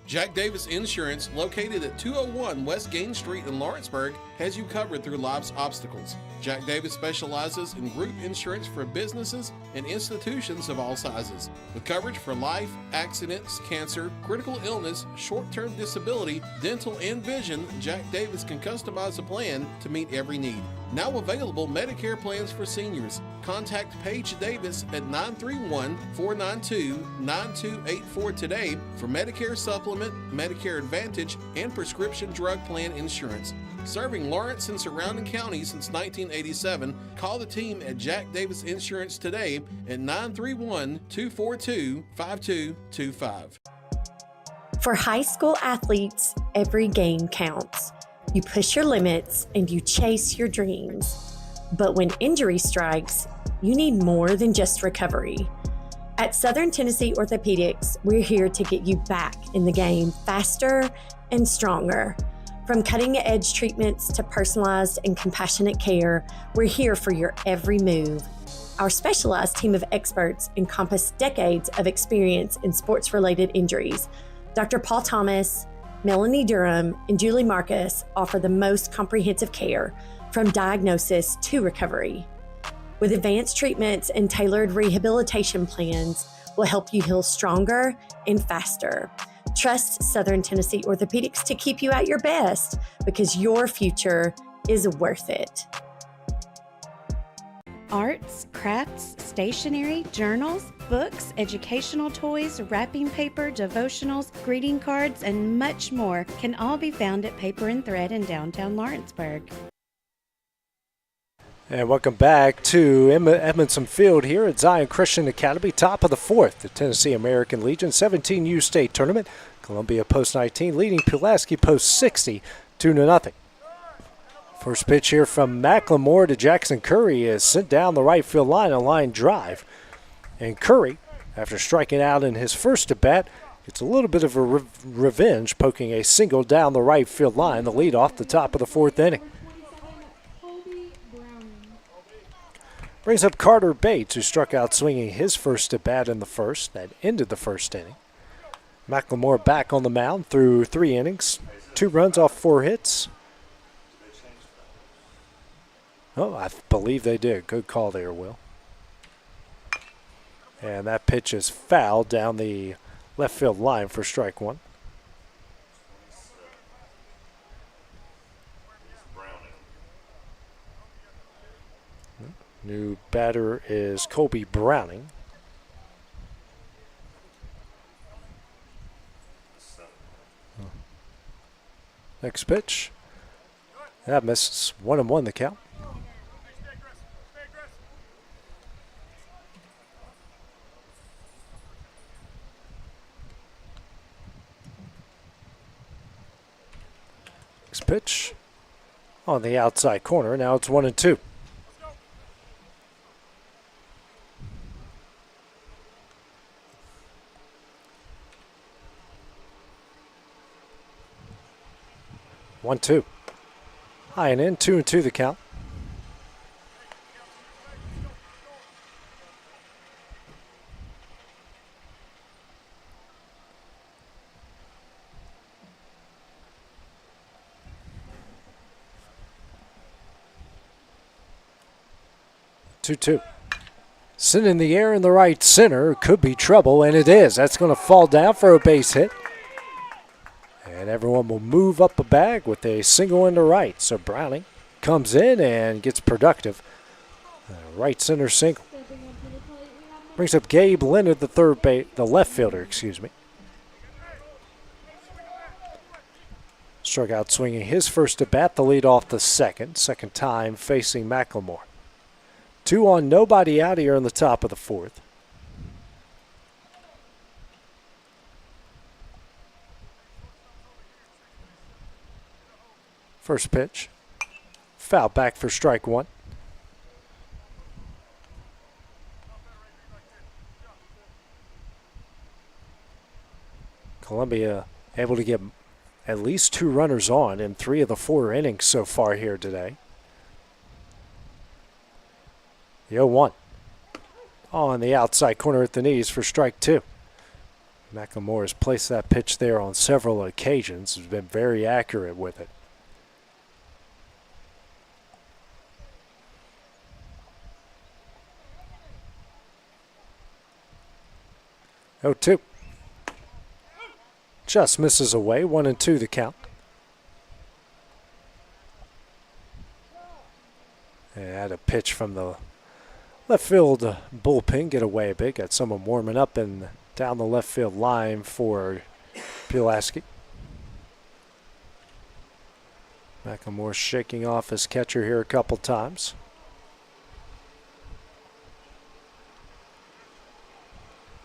Jack Davis Insurance, located at 201 West Gain Street in Lawrenceburg, has you covered through life's obstacles. Jack Davis specializes in group insurance for businesses and institutions of all sizes. With coverage for life, accidents, cancer, critical illness, short-term disability, dental, and vision, Jack Davis can customize a plan to meet every need. Now available Medicare plans for seniors. Contact Paige Davis at 931-492-9284 today for Medicare Supplement, Medicare Advantage, and prescription drug plan insurance. Serving Lawrence and surrounding counties since 1987, call the team at Jack Davis Insurance today at 931-242-5225. For high school athletes, every game counts. You push your limits and you chase your dreams. But when injury strikes, you need more than just recovery. At Southern Tennessee Orthopedics, we're here to get you back in the game faster and stronger. From cutting-edge treatments to personalized and compassionate care, we're here for your every move. Our specialized team of experts encompass decades of experience in sports-related injuries. Dr. Paul Thomas, Melanie Durham, and Julie Marcus offer the most comprehensive care, from diagnosis to recovery. With advanced treatments and tailored rehabilitation plans, we'll help you heal stronger and faster. Trust Southern Tennessee Orthopedics to keep you at your best, because your future is worth it. Arts, crafts, stationery, journals, books, educational toys, wrapping paper, devotionals, greeting cards, and much more can all be found at Paper and Thread in downtown Lawrenceburg. And welcome back to Edmonson Field here at Zion Christian Academy, top of the fourth. The Tennessee American Legion 17U state tournament. Columbia post 19 leading Pulaski post 60 2-0. First pitch here from McLemore to Jackson Curry is sent down the right field line, a line drive. And Curry, after striking out in his first at bat, gets a little bit of a revenge, poking a single down the right field line, the lead off the top of the fourth inning. Brings up Carter Bates, who struck out swinging his first at bat in the first. That ended the first inning. McLemore back on the mound through 3 innings, 2 runs off 4 hits. Oh, I believe they did. Good call there, Will. And that pitch is fouled down the left field line for strike one. New batter is Colby Browning. Next pitch. That misses. 1-1 the count. Next pitch on the outside corner. Now it's 1-2. 1-2. High and in, 2-2 the count. Two. Sent in the air in the right center. Could be trouble, and it is. That's going to fall down for a base hit. And everyone will move up a bag with a single into right. So Browning comes in and gets productive. Right center single. Brings up Gabe Leonard, the left fielder, excuse me. Struck out swinging his first at bat, the lead off the second time facing McLemore. 2 on, nobody out here in the top of the fourth. First pitch. Foul back for strike one. Columbia able to get at least 2 runners on in 3 of the 4 innings so far here today. The 0-1 on the outside corner at the knees for strike 2. McLemore has placed that pitch there on several occasions. Has been very accurate with it. Oh, 2. Just misses away. 1-2 the count. And had a pitch from the left field bullpen get away a bit. Got someone warming up and down the left field line for Pulaski. McLemore shaking off his catcher here a couple times.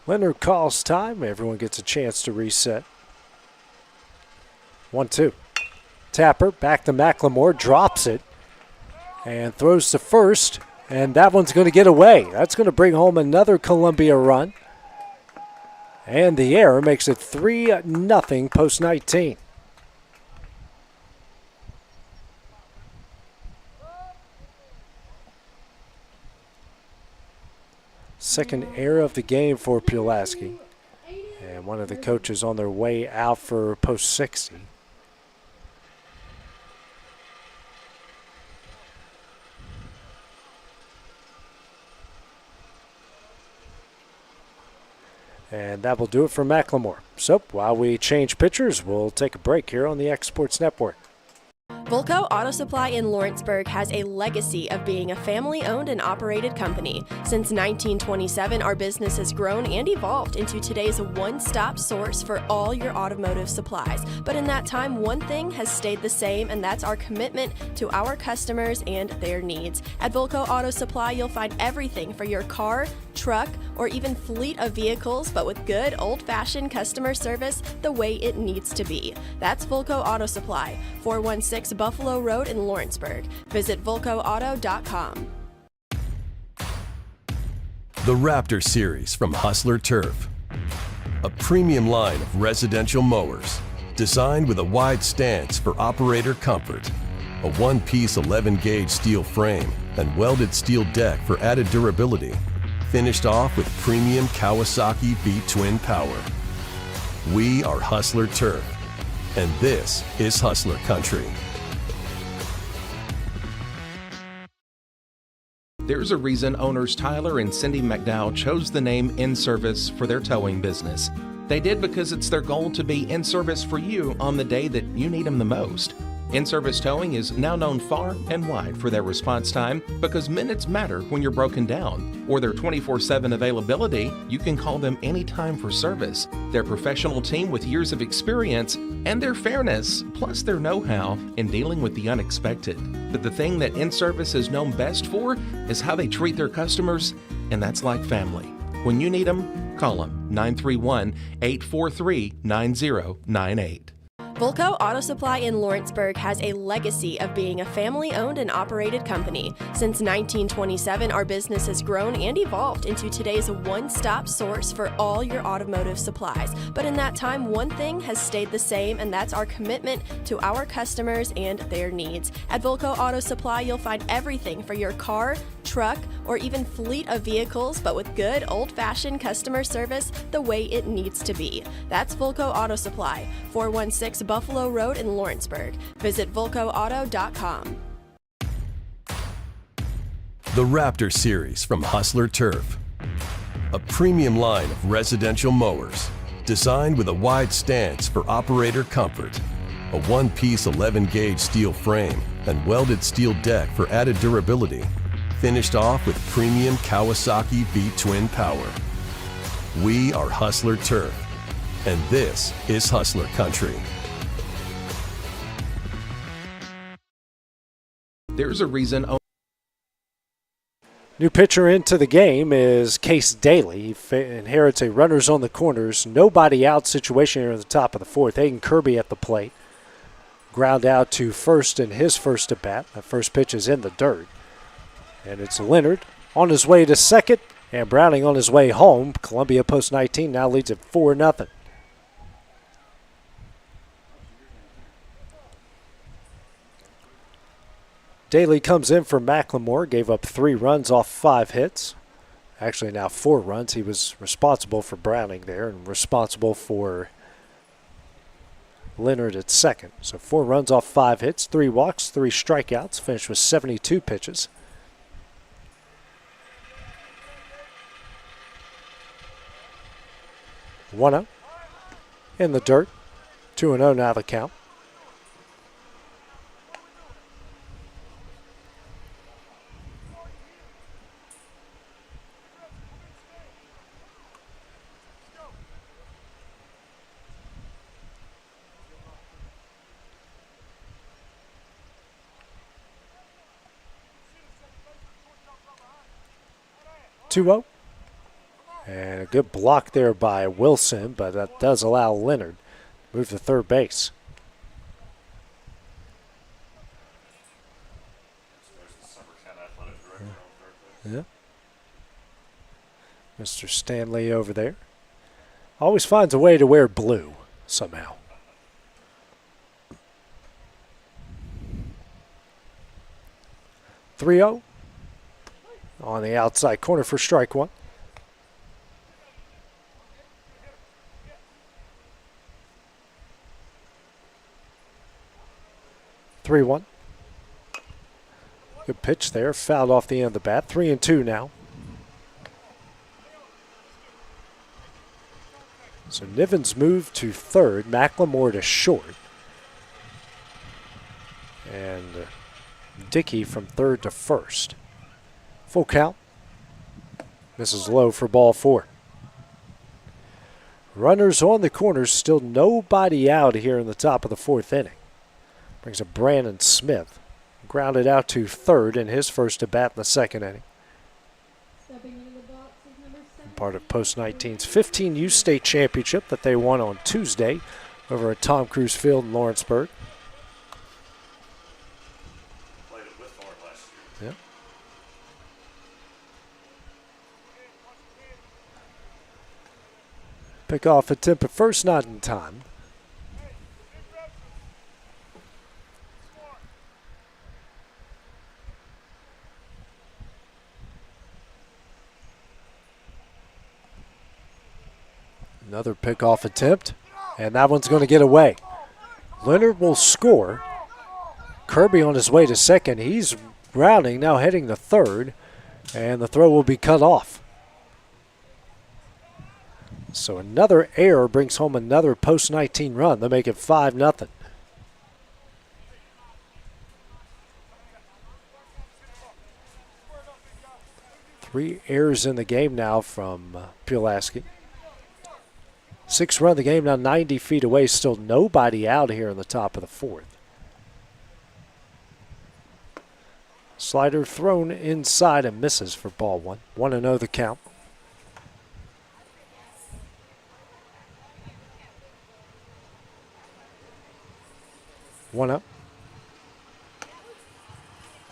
Leonard calls time. Everyone gets a chance to reset. 1-2. Tapper back to McLemore, drops it, and throws to first. And that one's going to get away. That's going to bring home another Columbia run. And the error makes it 3-0 post 19. Second error of the game for Pulaski. And one of the coaches on their way out for post 60. And that will do it for McLemore. So while we change pitchers, we'll take a break here on the X Sports Network. Volco Auto Supply in Lawrenceburg has a legacy of being a family-owned and operated company. Since 1927, our business has grown and evolved into today's one-stop source for all your automotive supplies. But in that time, one thing has stayed the same, and that's our commitment to our customers and their needs. At Volco Auto Supply, you'll find everything for your car, truck, or even fleet of vehicles, but with good old-fashioned customer service the way it needs to be. That's Volco Auto Supply, 416 Buffalo Road in Lawrenceburg. Visit VolcoAuto.com. The Raptor Series from Hustler Turf. A premium line of residential mowers designed with a wide stance for operator comfort. A one-piece 11-gauge steel frame and welded steel deck for added durability. Finished off with premium Kawasaki V-twin power. We are Hustler Turf, and this is Hustler Country. There's a reason owners Tyler and Cindy McDowell chose the name In Service for their towing business. They did because it's their goal to be in service for you on the day that you need them the most. In-Service Towing is now known far and wide for their response time because minutes matter when you're broken down. Or their 24/7 availability, you can call them anytime for service. Their professional team with years of experience and their fairness, plus their know-how in dealing with the unexpected. But the thing that In-Service is known best for is how they treat their customers, and that's like family. When you need them, call them 931-843-9098. Volco Auto Supply in Lawrenceburg has a legacy of being a family-owned and operated company. Since 1927, our business has grown and evolved into today's one-stop source for all your automotive supplies. But in that time, one thing has stayed the same, and that's our commitment to our customers and their needs. At Volco Auto Supply, you'll find everything for your car, truck, or even fleet of vehicles, but with good old-fashioned customer service the way it needs to be. That's Volco Auto Supply, 416 Buffalo Road in Lawrenceburg. Visit VolcoAuto.com. The Raptor Series from Hustler Turf. A premium line of residential mowers designed with a wide stance for operator comfort. A one-piece 11-gauge steel frame and welded steel deck for added durability. Finished off with premium Kawasaki V-twin power. We are Hustler Turf, and this is Hustler Country. There's a reason. New pitcher into the game is Case Daly. He inherits a runners on the corners, nobody out situation here at the top of the fourth. Aiden Kirby at the plate. Ground out to first in his first at bat. That first pitch is in the dirt. And it's Leonard on his way to second, and Browning on his way home. Columbia Post 19 now leads at 4-0. Daly comes in for McLemore, gave up 3 runs off 5 hits. Actually now 4 runs. He was responsible for Browning there and responsible for Leonard at second. So 4 runs off 5 hits, 3 walks, 3 strikeouts, finished with 72 pitches. One-0 in the dirt. 2-0 now the count. Two-0. And a good block there by Wilson, but that does allow Leonard to move to third base. Yeah. Mr. Stanley over there. Always finds a way to wear blue somehow. Three-0 on the outside corner for strike one. Three-one. Good pitch there. Fouled off the end of the bat. 3-2 now. So Nivens moved to third. McLemore to short. And Dickey from third to first. Full count. Misses low for ball 4. Runners on the corners. Still nobody out here in the top of the 4th inning. Brings up Brandon Smith. Grounded out to third in his first at bat in the 2nd inning. Part of Post 19's 15U state championship that they won on Tuesday over at Tom Cruise Field in Lawrenceburg. Yeah. Pick off attempt at first, not in time. Another pickoff attempt, and that one's going to get away. Leonard will score. Kirby on his way to second. He's rounding, now heading to third, and the throw will be cut off. So another error brings home another Post 19 run. They make it 5-0. Three errors in the game now from Pulaski. 6 run the game, now 90 feet away. Still nobody out here in the top of the 4th. Slider thrown inside and misses for ball 1. 1-0 the count. One up.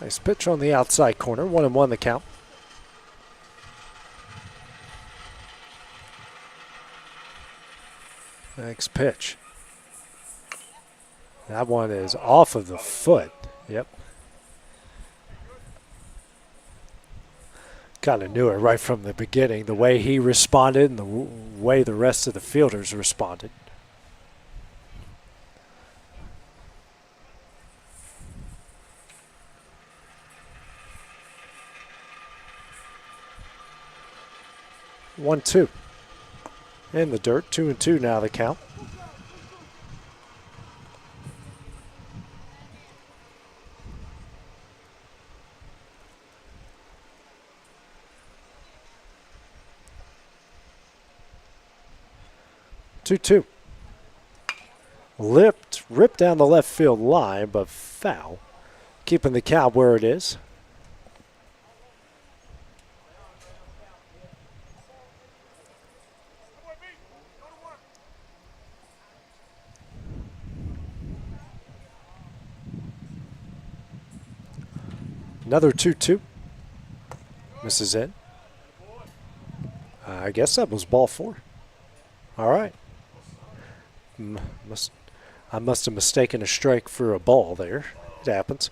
Nice pitch on the outside corner. 1-1 the count. Next pitch. That one is off of the foot. Yep. Kind of knew it right from the beginning, the way he responded and the way the rest of the fielders responded. One, two. In the dirt, 2-2 now the count. Two. Ripped down the left field line, but foul. Keeping the count where it is. Another 2-2. Misses in. I guess that was ball 4. All right. I must have mistaken a strike for a ball there. It happens.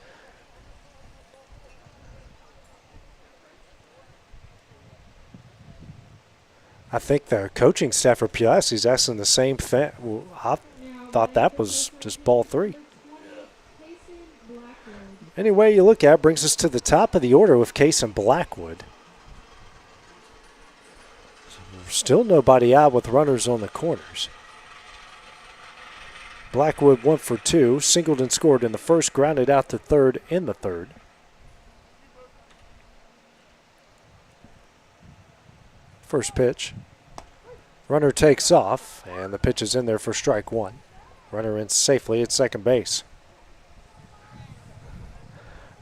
I think the coaching staff for Pulaski is asking the same thing. Well, I thought that was just ball 3. Any way you look at it, brings us to the top of the order with Case and Blackwood. Still nobody out with runners on the corners. Blackwood 1 for 2, singled and scored in the first, grounded out to third in the third. First pitch. Runner takes off, and the pitch is in there for strike 1. Runner in safely at second base.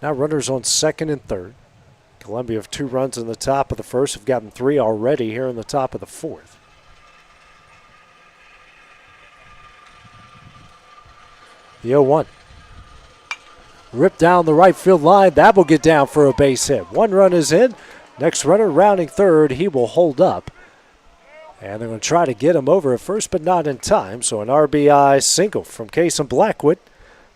Now runners on second and third. Columbia have 2 runs in the top of the first, have gotten 3 already here in the top of the fourth. The 0-1. Ripped down the right field line. That will get down for a base hit. 1 run is in. Next runner rounding third. He will hold up. And they're going to try to get him over at first, but not in time. So an RBI single from Case and Blackwood.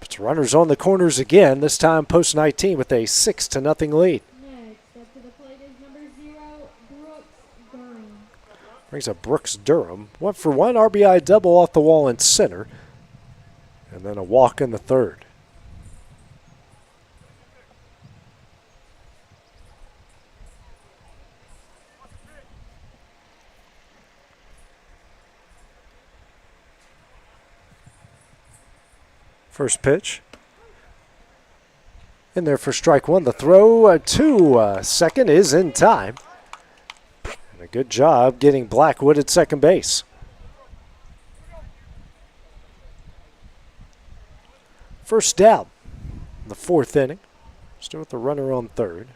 Puts runners on the corners again, this time post 19 with a 6-0 lead. Next up to the plate is number 0, Brooks Durham. Brings up Brooks Durham. 1 for 1, RBI double off the wall in center. And then a walk in the third. First pitch. In there for strike 1. The throw to second is in time. And a good job getting Blackwood at second base. First down in the 4th inning. Still with the runner on third.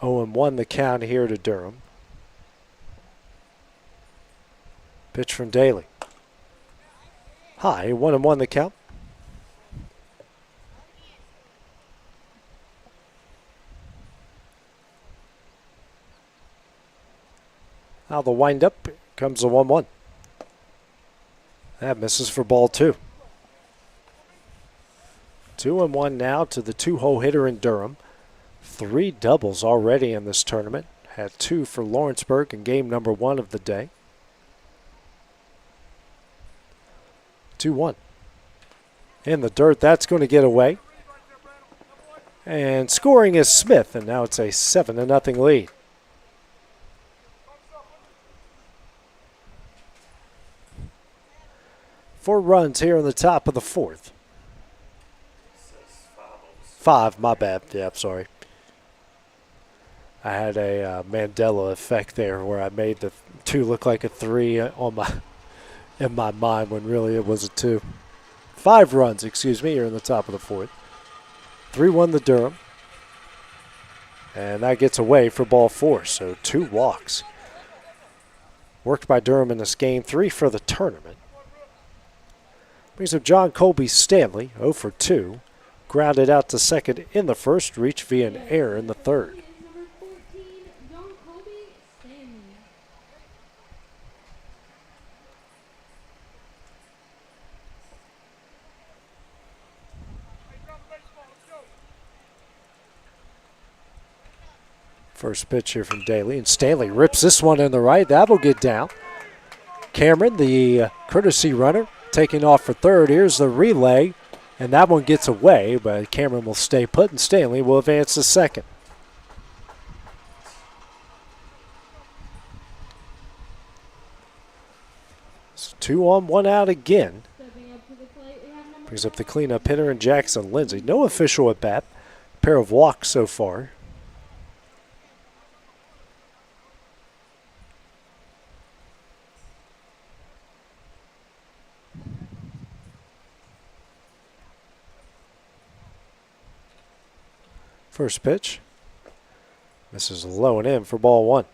0-1 the count here to Durham. Pitch from Daly. High, 1-1 the count. Now the windup, comes the 1-1. That misses for ball 2. 2-1 now to the 2-hole hitter in Durham. 3 doubles already in this tournament. Had 2 for Lawrenceburg in game number 1 of the day. 2-1. In the dirt, that's going to get away. And scoring is Smith, and now it's a 7-0 lead. Four runs here in the top of the 4th. 5, my bad. Yeah, I'm sorry. I had a Mandela effect there where I made the 2 look like a 3 in my mind when really it was a 2. 5 runs, here in the top of the 4th. 3-1 the Durham. And that gets away for ball 4, so 2 walks. Worked by Durham in this game, 3 for the tournament. Brings up John Colby Stanley, 0 for 2. Grounded out to second in the first, reached via an error in the third. First pitch here from Daly, and Stanley rips this one in the right. That'll get down. Cameron, the courtesy runner, taking off for third. Here's the relay, and that one gets away, but Cameron will stay put, and Stanley will advance to second. So 2 on, 1 out again. Brings up the cleanup hitter and Jackson Lindsay. No official at bat. Pair of walks so far. First pitch. This is low and in for ball 1.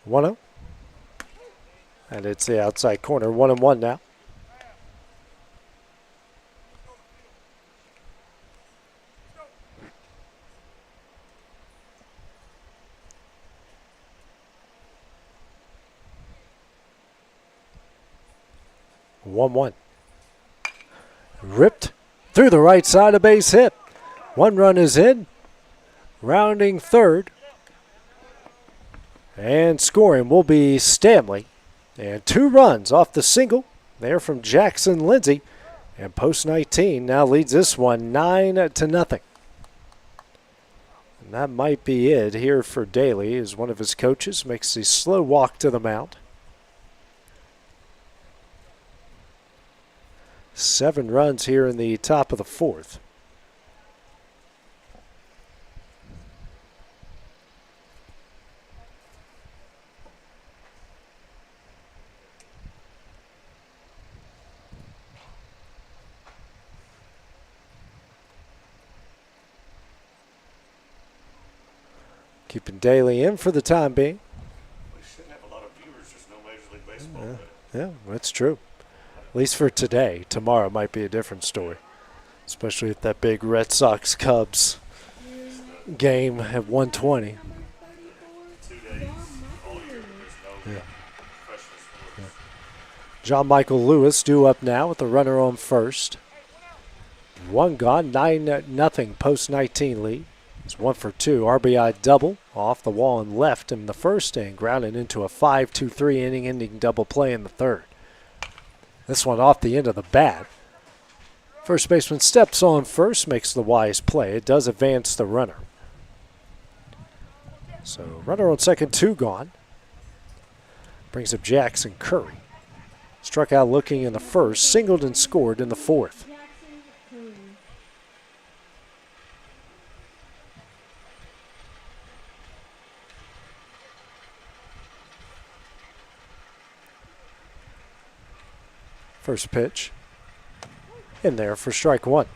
One-oh. And it's the outside corner. 1-1 now. One. Ripped through the right side, a base hit. 1 run is in. Rounding third. And scoring will be Stanley. And 2 runs off the single there from Jackson Lindsay. And post 19 now leads this one 9-0. And that might be it here for Daly, as one of his coaches makes the slow walk to the mound. 7 runs here in the top of the 4th. Keeping Daly in for the time being. We shouldn't have a lot of viewers, just no Major League Baseball. Yeah, that's true. At least for today. Tomorrow might be a different story, especially if that big Red Sox-Cubs game at 1:20. 2 days all year, there's no professional sports. John Michael Lewis due up now with the runner on first. 1 gone, 9-0 post 19 lead. It's 1 for 2. RBI double off the wall and left in the first and grounded into a 5-2-3 inning ending double play in the third. This one off the end of the bat. First baseman steps on first, makes the wise play. It does advance the runner. So runner on second, 2 gone. Brings up Jackson Curry. Struck out looking in the first, singled and scored in the fourth. First pitch in there for strike 1.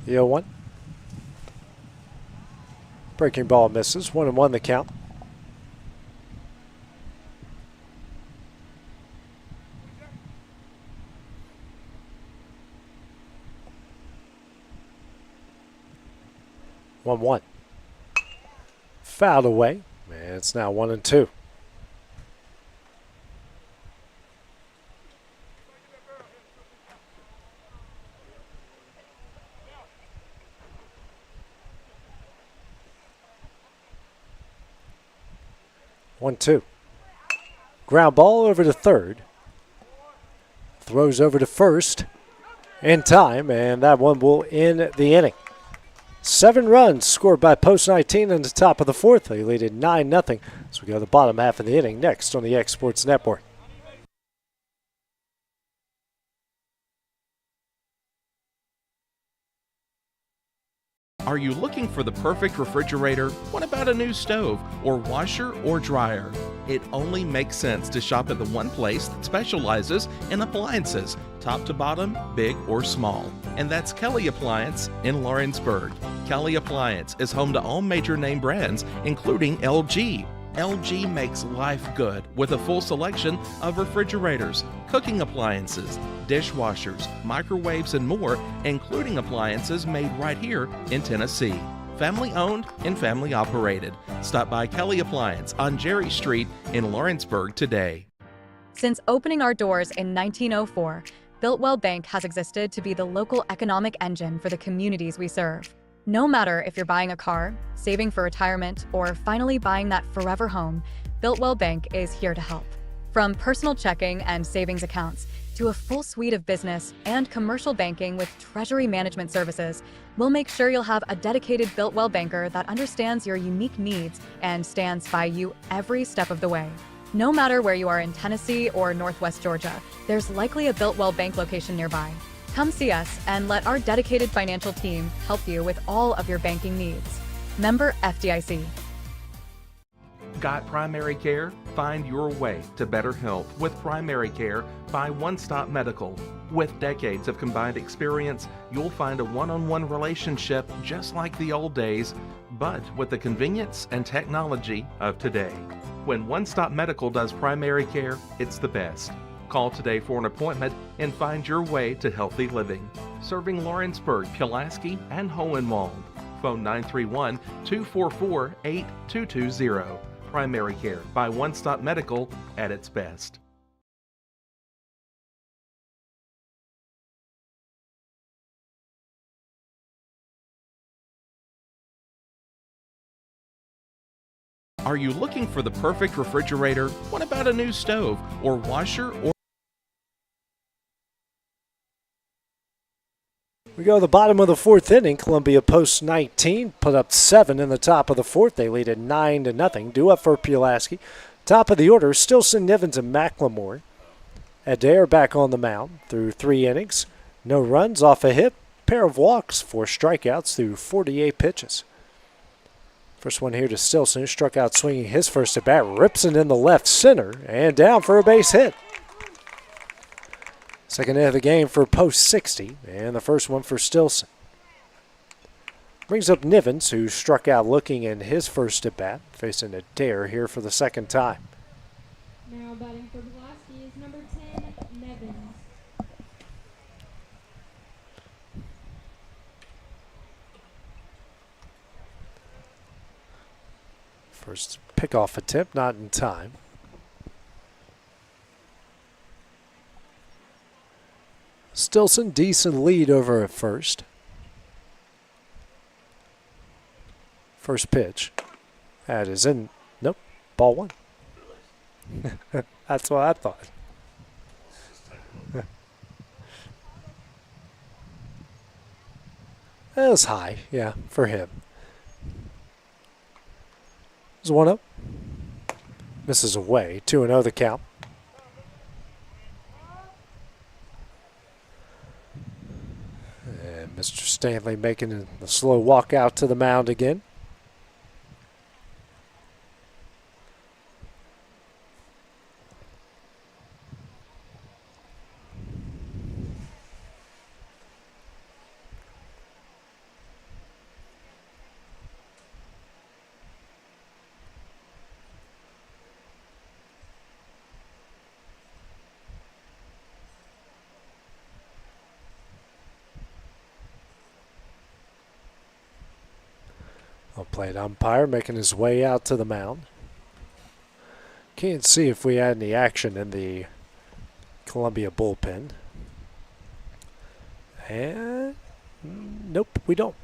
The 0-1. Breaking ball misses. 1-1 the count. One. Fouled away. And it's now 1-2. One, 2. Ground ball over to third. Throws over to first in time, and that one will end the inning. 7 runs scored by post 19 in the top of the 4th. They lead at 9-0. So we go to the bottom half of the inning next on the X Sports Network. Are you looking for the perfect refrigerator? What about a new stove or washer or dryer? It only makes sense to shop at the one place that specializes in appliances, top to bottom, big or small. And that's Kelly Appliance in Lawrenceburg. Kelly Appliance is home to all major name brands, including LG. LG makes life good with a full selection of refrigerators, cooking appliances, dishwashers, microwaves, and more, including appliances made right here in Tennessee. Family owned and family operated. Stop by Kelly Appliance on Jerry Street in Lawrenceburg today. Since opening our doors in 1904, Builtwell Bank has existed to be the local economic engine for the communities we serve. No matter if you're buying a car, saving for retirement, or finally buying that forever home, Builtwell Bank is here to help. From personal checking and savings accounts to a full suite of business and commercial banking with treasury management services, we'll make sure you'll have a dedicated Builtwell banker that understands your unique needs and stands by you every step of the way. No matter where you are in Tennessee or Northwest Georgia, there's likely a Builtwell Bank location nearby. Come see us and let our dedicated financial team help you with all of your banking needs. Member FDIC. Got primary care? Find your way to better health with primary care by One Stop Medical. With decades of combined experience, you'll find a one-on-one relationship just like the old days, but with the convenience and technology of today. When One Stop Medical does primary care, it's the best. Call today for an appointment and find your way to healthy living. Serving Lawrenceburg, Pulaski, and Hohenwald. Phone 931-244-8220. Primary care by One Stop Medical at its best. Are you looking for the perfect refrigerator? What about a new stove or washer or We go to the bottom of the fourth inning. Columbia posts 19, put up 7 in the top of the fourth. They lead at 9-0. Due up for Pulaski. Top of the order, Stilson, Nivens, and McLemore. Adair back on the mound through 3 innings. No runs off a hit, pair of walks, 4 strikeouts through 48 pitches. First one here to Stilson, who struck out swinging his first at bat, rips it in the left center and down for a base hit. Second hit of the game for post 60, and the first one for Stilson. Brings up Nivens, who struck out looking in his first at bat, facing a dare here for the second time. Now batting for Pulaski is number 10, Nevins. First pickoff attempt, not in time. Stilson, decent lead over at first. First pitch. That is in. Nope. Ball 1. That's what I thought. That was high, yeah, for him. There's 1-0. Misses away. 2-0 the count. And Mr. Stanley making the slow walk out to the mound again. Plate umpire making his way out to the mound. Can't see if we had any action in the Columbia bullpen. And nope, we don't.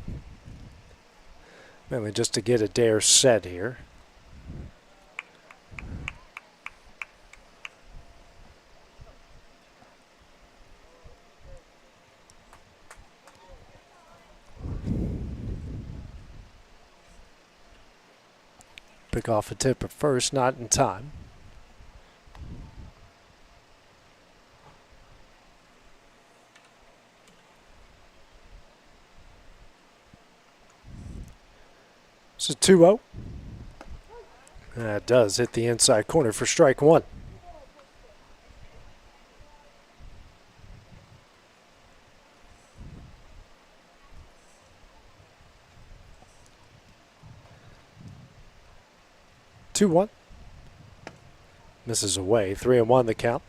Mainly just to get a dare set here. Pick off a tip at first, not in time. It's a 2-0. That does hit the inside corner for strike one. Two one. Misses away. 3-1 the count.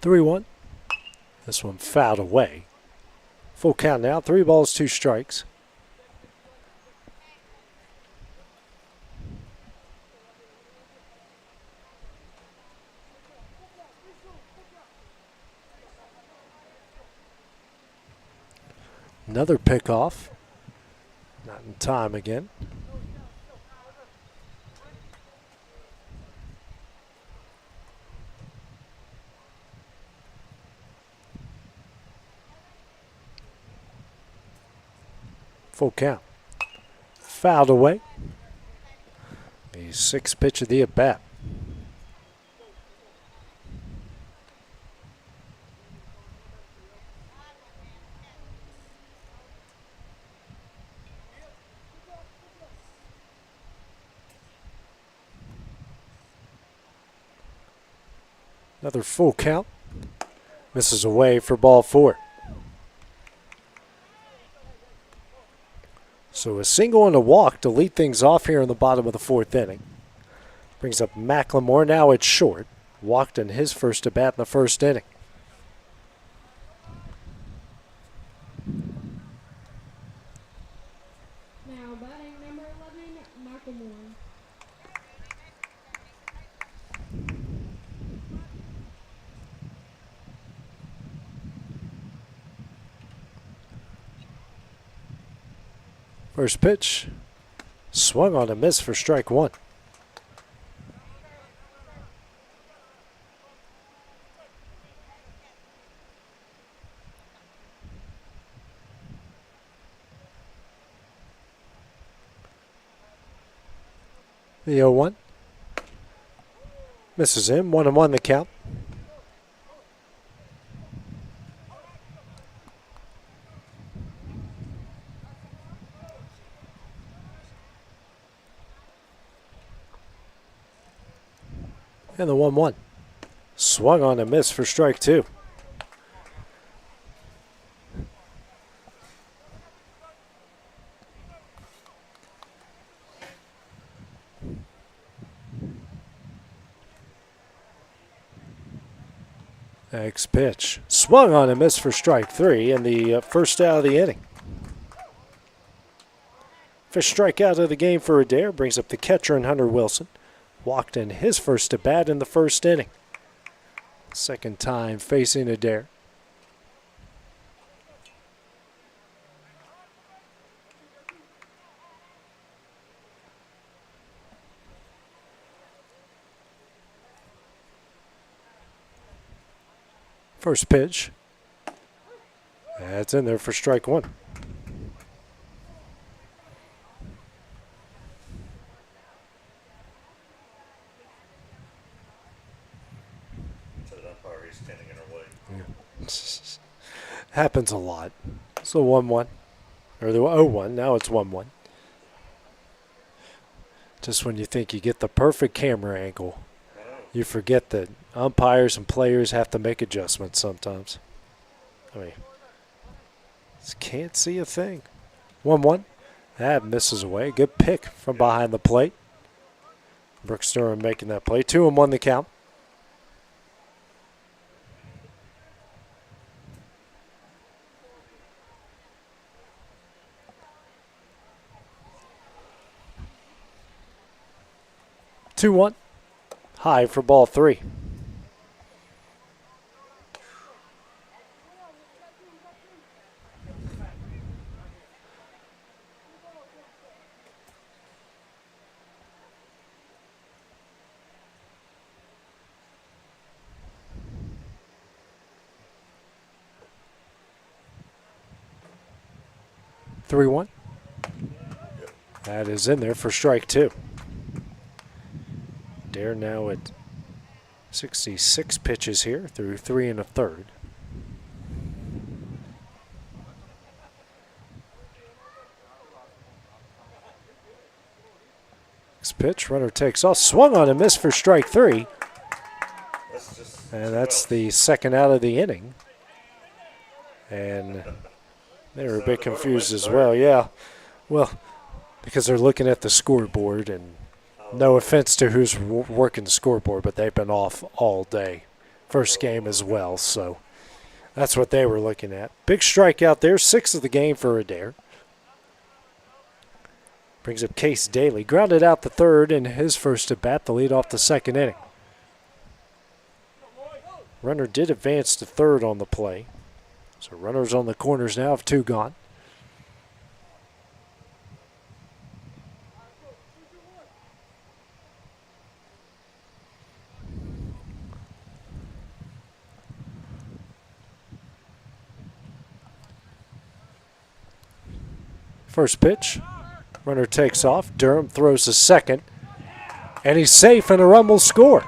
Three one. This one fouled away. Full count now. 3 balls, 2 strikes. Another pickoff. Not in time again. Full count. Fouled away. The 6th pitch of the at-bat. Another full count. Misses away for ball 4. So a single and a walk to lead things off here in the bottom of the 4th inning. Brings up McLemore. Now it's short. Walked in his first at bat in the 1st inning. Now batting number 11, Macklemore. First pitch, swung on a miss for strike one. The 0-1. Misses him, 1-1 the count. And the 1-1. Swung on a miss for strike two. Next pitch. Swung on a miss for strike three in the first out of the inning. First strikeout of the game for Adair brings up the catcher and Hunter Wilson. Walked in his first at bat in the 1st inning. Second time facing Adair. First pitch. That's in there for strike one. Happens a lot. So 1-1. Or the 0-1. Now it's 1-1. Just when you think you get the perfect camera angle, you forget that umpires and players have to make adjustments sometimes. I mean, just can't see a thing. 1-1. That misses away. Good pick from behind the plate. Brooks Durham making that play. 2-1 the count. Two one, high for ball three. Three one. That is in there for strike two. Dare now at 66 pitches here through 3 1/3. Next pitch, runner takes off, swung on and missed for strike three. And that's the second out of the inning. And they were a bit confused as well. Yeah, well, because they're looking at the scoreboard, and no offense to who's working the scoreboard, but they've been off all day. First game as well, so that's what they were looking at. Big strikeout there, 6th of the game for Adair. Brings up Case Daly. Grounded out the third in his first at bat to lead off the second inning. Runner did advance to third on the play. So runners on the corners now have 2 gone. First pitch. Runner takes off. Durham throws the second. And he's safe, and a run will score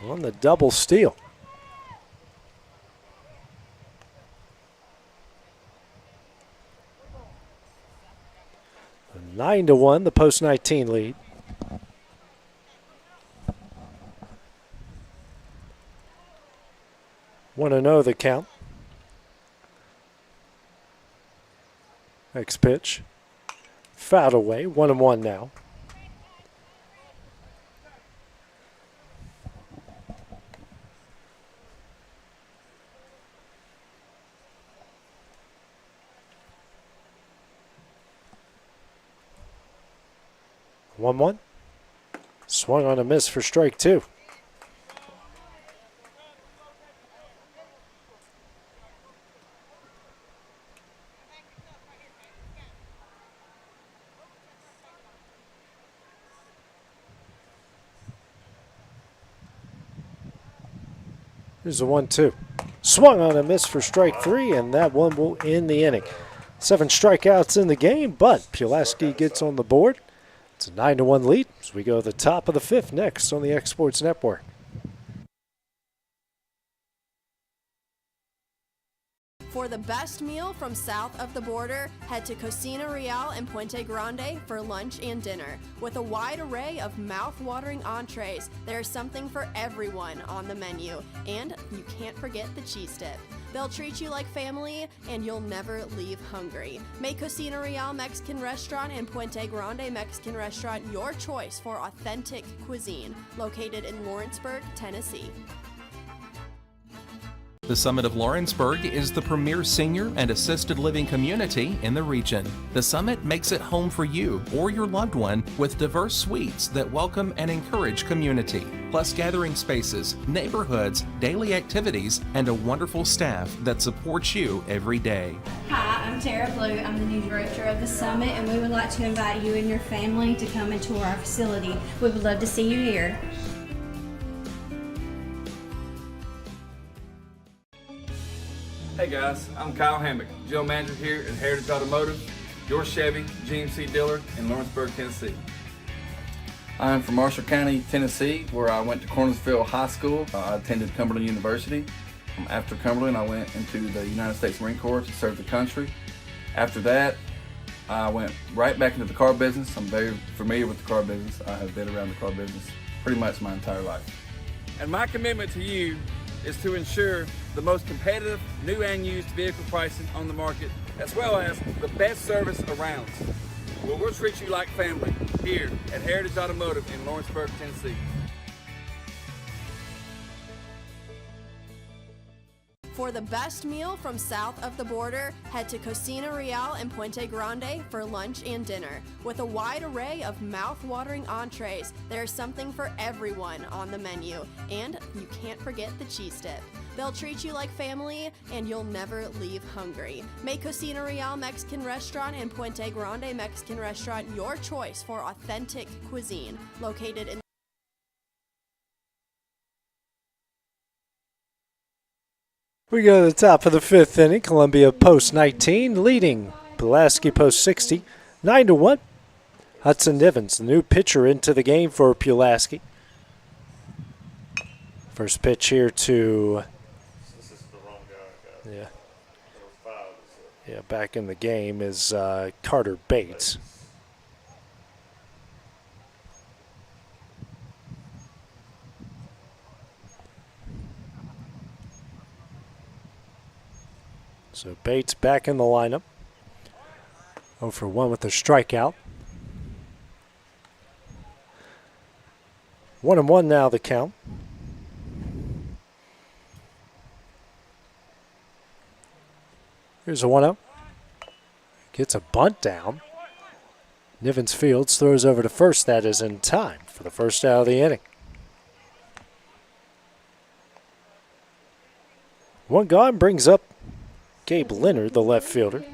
on the double steal. A 9-1, the post-19 lead. Want to know the count. Next pitch. Fouled away, 1-1 now. One. Swung on a miss for strike two. Here's a 1-2. Swung on a miss for strike three, and that one will end the inning. 7 strikeouts in the game, but Pulaski gets on the board. It's a 9-1 lead as we go to the top of the 5th next on the Exports Network. For the best meal from south of the border, head to Cocina Real in Puente Grande for lunch and dinner. With a wide array of mouth-watering entrees, there's something for everyone on the menu. And you can't forget the cheese dip. They'll treat you like family, and you'll never leave hungry. Make Cocina Real Mexican Restaurant and Puente Grande Mexican Restaurant your choice for authentic cuisine, located in Lawrenceburg, Tennessee. The Summit of Lawrenceburg is the premier senior and assisted living community in the region. The Summit makes it home for you or your loved one with diverse suites that welcome and encourage community, plus gathering spaces, neighborhoods, daily activities, and a wonderful staff that supports you every day. Hi, I'm Tara Blue. I'm the new director of the Summit, and we would like to invite you and your family to come and tour our facility. We would love to see you here. Hey guys, I'm Kyle Hammock, General Manager here at Heritage Automotive, your Chevy GMC dealer in Lawrenceburg, Tennessee. I'm from Marshall County, Tennessee, where I went to Cornersville High School. I attended Cumberland University. After Cumberland, I went into the United States Marine Corps to serve the country. After that, I went right back into the car business. I'm very familiar with the car business. I have been around the car business pretty much my entire life. And my commitment to you is to ensure the most competitive new and used vehicle pricing on the market, as well as the best service around. Well, we'll treat you like family here at Heritage Automotive in Lawrenceburg, Tennessee. For the best meal from south of the border, head to Cocina Real in Puente Grande for lunch and dinner. With a wide array of mouth-watering entrees, there's something for everyone on the menu. And you can't forget the cheese dip. They'll treat you like family, and you'll never leave hungry. Make Cocina Real Mexican Restaurant and Puente Grande Mexican Restaurant your choice for authentic cuisine, located in We go to the top of the 5th inning. Columbia post 19 leading Pulaski post 60. 9-1. Hudson Nivens, the new pitcher, into the game for Pulaski. First pitch here to. This is the wrong guy. Yeah. Foul. Yeah, back in the game is Carter Bates. So Bates back in the lineup. 0 for 1 with a strikeout. 1-1 now the count. Here's a 1-0. Gets a bunt down. Nivens fields, throws over to first. That is in time for the first out of the inning. One gone brings up Gabe Leonard, the left fielder.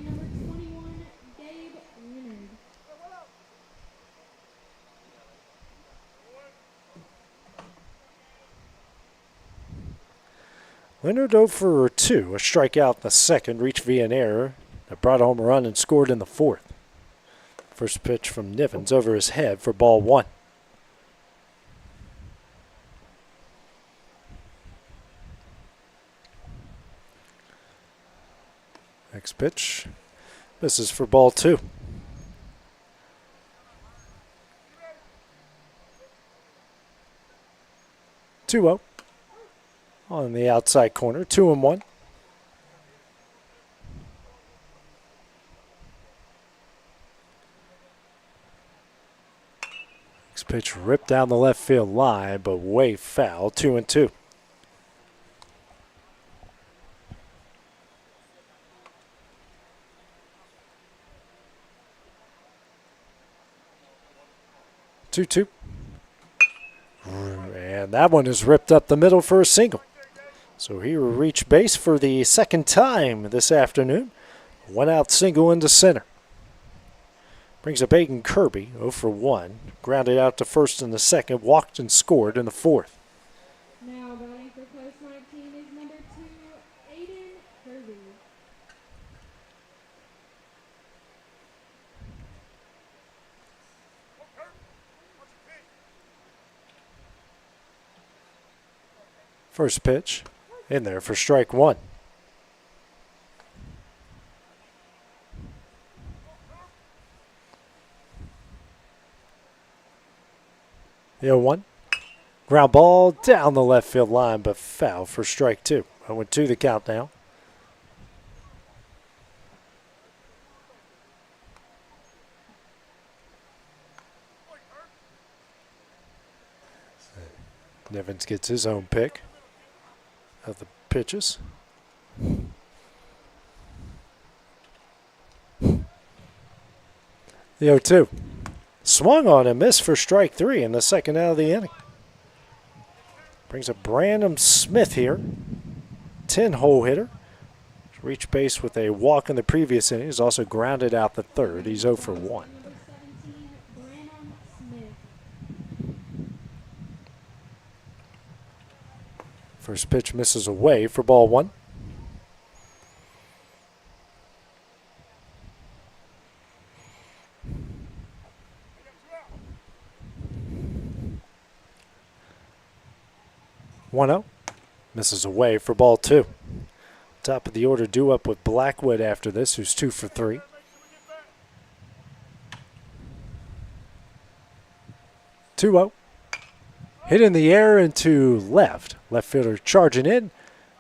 Leonard 0 for 2, a strikeout in the second, reached via an error that brought home a run and scored in the fourth. First pitch from Nivens over his head for ball 1. Next pitch, misses for ball 2. Two-0. On the outside corner, 2-1. Next pitch ripped down the left field line, but way foul, 2-2. And that one is ripped up the middle for a single. So he will reach base for the second time this afternoon. One out single into center. Brings up Aiden Kirby, 0 for 1. Grounded out to first in the second, walked and scored in the fourth. Now batting for post 19 is number 2, Aiden Kirby. First pitch in there for strike 1. The 0-1. Ground ball down the left field line, but foul for strike 2. 0-2 the count now. Nivens gets his own pick of the pitches. The 0-2. Swung on and missed for strike 3 in the second out of the inning. Brings up Brandon Smith here. 10-hole hitter. Reached base with a walk in the previous inning. He's also grounded out the third. He's 0 for 1. First pitch misses away for ball 1. Misses away for ball 2. Top of the order due up with Blackwood after this, who's 2 for 3. Two-0. Hit in the air into left. Left fielder charging in.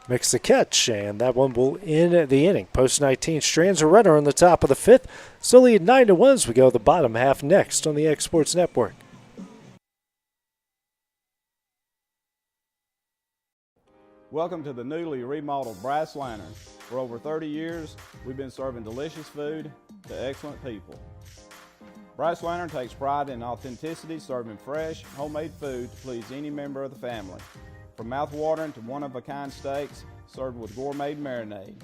Makes the catch, and that one will end the inning. Post 19 strands a runner on the top of the 5th. Still lead 9-1 as we go the bottom half next on the X Sports Network. Welcome to the newly remodeled Brass Lantern. For over 30 years, we've been serving delicious food to excellent people. Brass Lantern takes pride in authenticity, serving fresh, homemade food to please any member of the family. From mouth-watering to one-of-a-kind steaks served with gourmet marinade,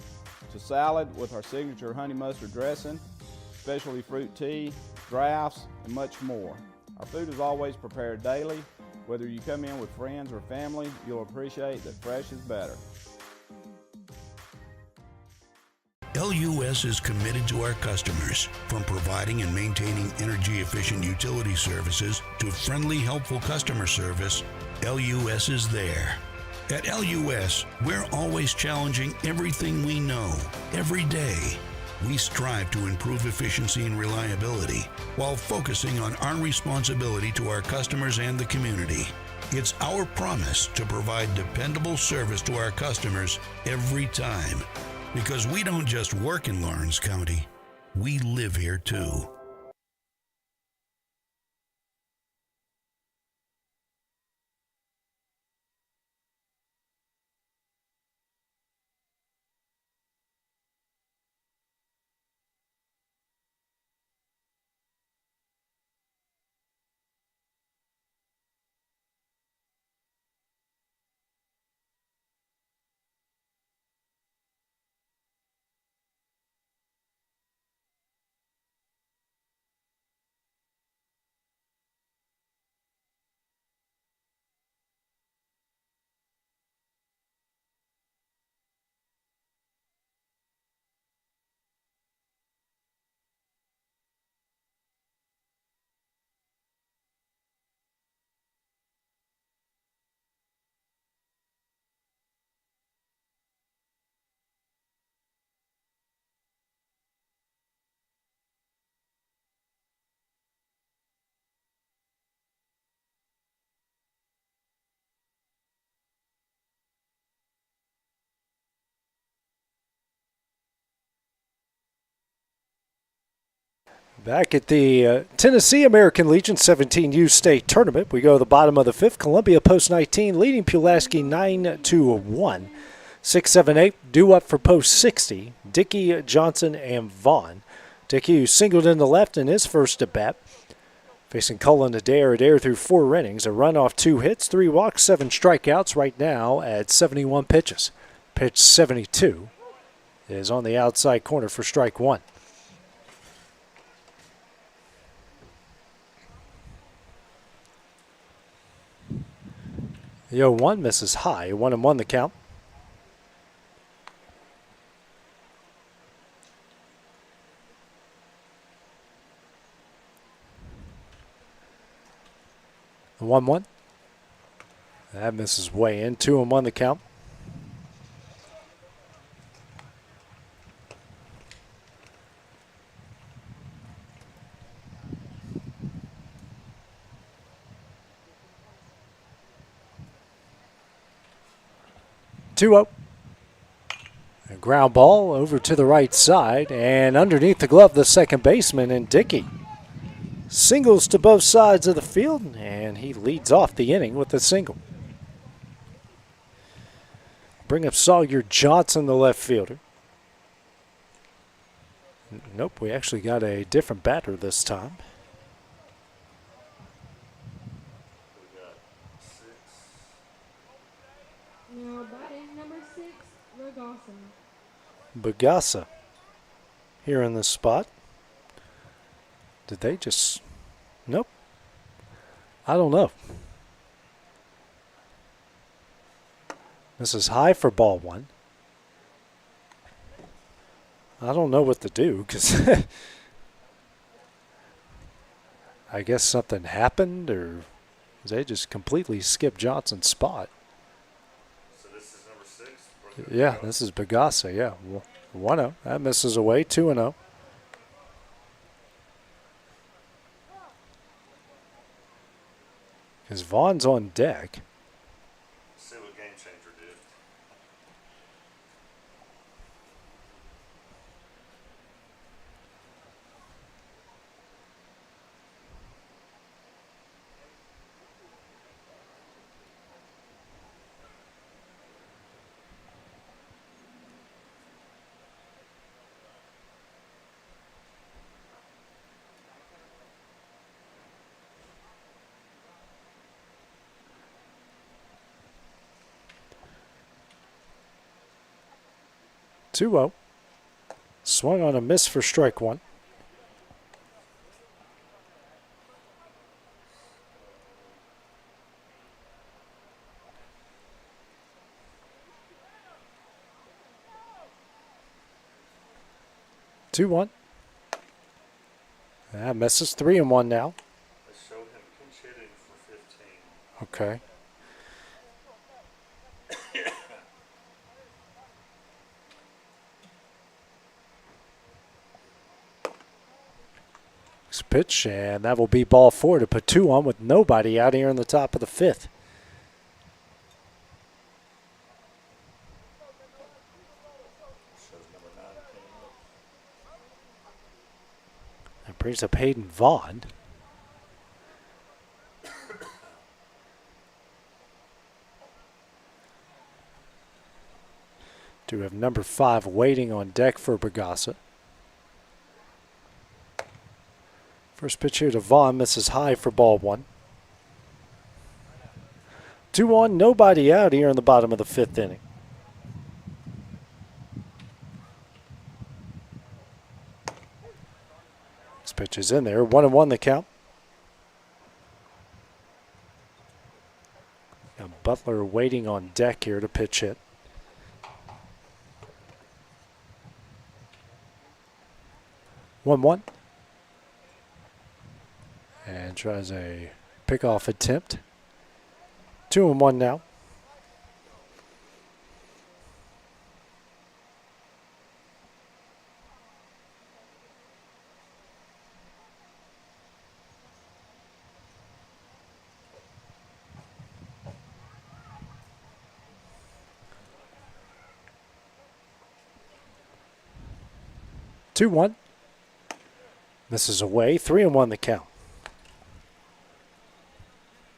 to salad with our signature honey mustard dressing, specialty fruit tea, drafts, and much more. Our food is always prepared daily. Whether you come in with friends or family, you'll appreciate that fresh is better. LUS is committed to our customers. From providing and maintaining energy-efficient utility services to friendly, helpful customer service, LUS is there. At LUS, we're always challenging everything we know, every day. We strive to improve efficiency and reliability while focusing on our responsibility to our customers and the community. It's our promise to provide dependable service to our customers every time. Because we don't just work in Lawrence County, we live here too. Back at the Tennessee American Legion 17U state tournament, we go to the bottom of the fifth. Columbia post 19 leading Pulaski 9-1. 6-7-8 due up for post 60. Dickey, Johnson, and Vaughn. Dickey, who singled in the left in his first at bat, facing Cullen Adair. Adair through 4 innings, a run off 2 hits, 3 walks, 7 strikeouts. Right now at 71 pitches. Pitch 72 is on the outside corner for strike 1. The 0-1 misses high. 1-1 the count. The 1-1. That misses way in. 2-1 the count. A ground ball over to the right side, and underneath the glove, the second baseman, and Dickey singles to both sides of the field, and he leads off the inning with a single. Bring up Sawyer Johnson, the left fielder. Nope, we actually got a different batter this time. Now batting number 6, Ragasa. Bagasa here in this spot. Did they just... Nope. I don't know. This is high for ball 1. I don't know what to do because I guess something happened, or they just completely skipped Johnson's spot. So this is number 6? Yeah, this is Bagasa, yeah. 1-0. That misses away. 2-0. Because Vaughn's on deck. See what Game Changer did. Swung on a miss for strike 1. 2-1. That misses. 3-1 now. They showed him pinch hitting for 15. Okay. Next pitch, and that will be ball 4 to put 2 on with nobody out here in the top of the 5th. That brings up Hayden Vaughn. Do have number 5 waiting on deck for Bagassa. First pitch here to Vaughn, misses high for ball 1. 2-1, nobody out here in the bottom of the 5th inning. This pitch is in there, 1-1 the count. Got Butler waiting on deck here to pitch hit. One. And tries a pickoff attempt. 2-1 now. This is away. 3-1 the count.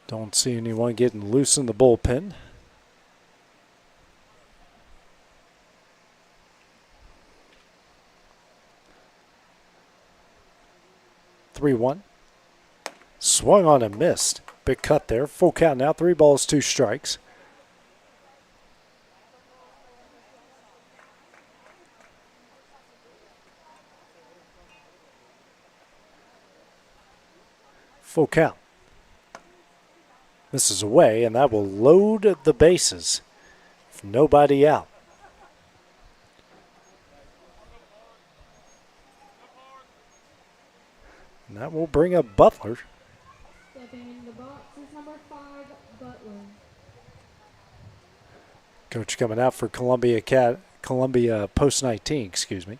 Don't see anyone getting loose in the bullpen. Swung on and missed. Big cut there. Full count now. 3 balls, 2 strikes. Full count. This is away, and that will load the bases with nobody out. And that will bring up Butler. Stepping in the box is number 5, Butler. Coach coming out for Columbia Post 19, excuse me.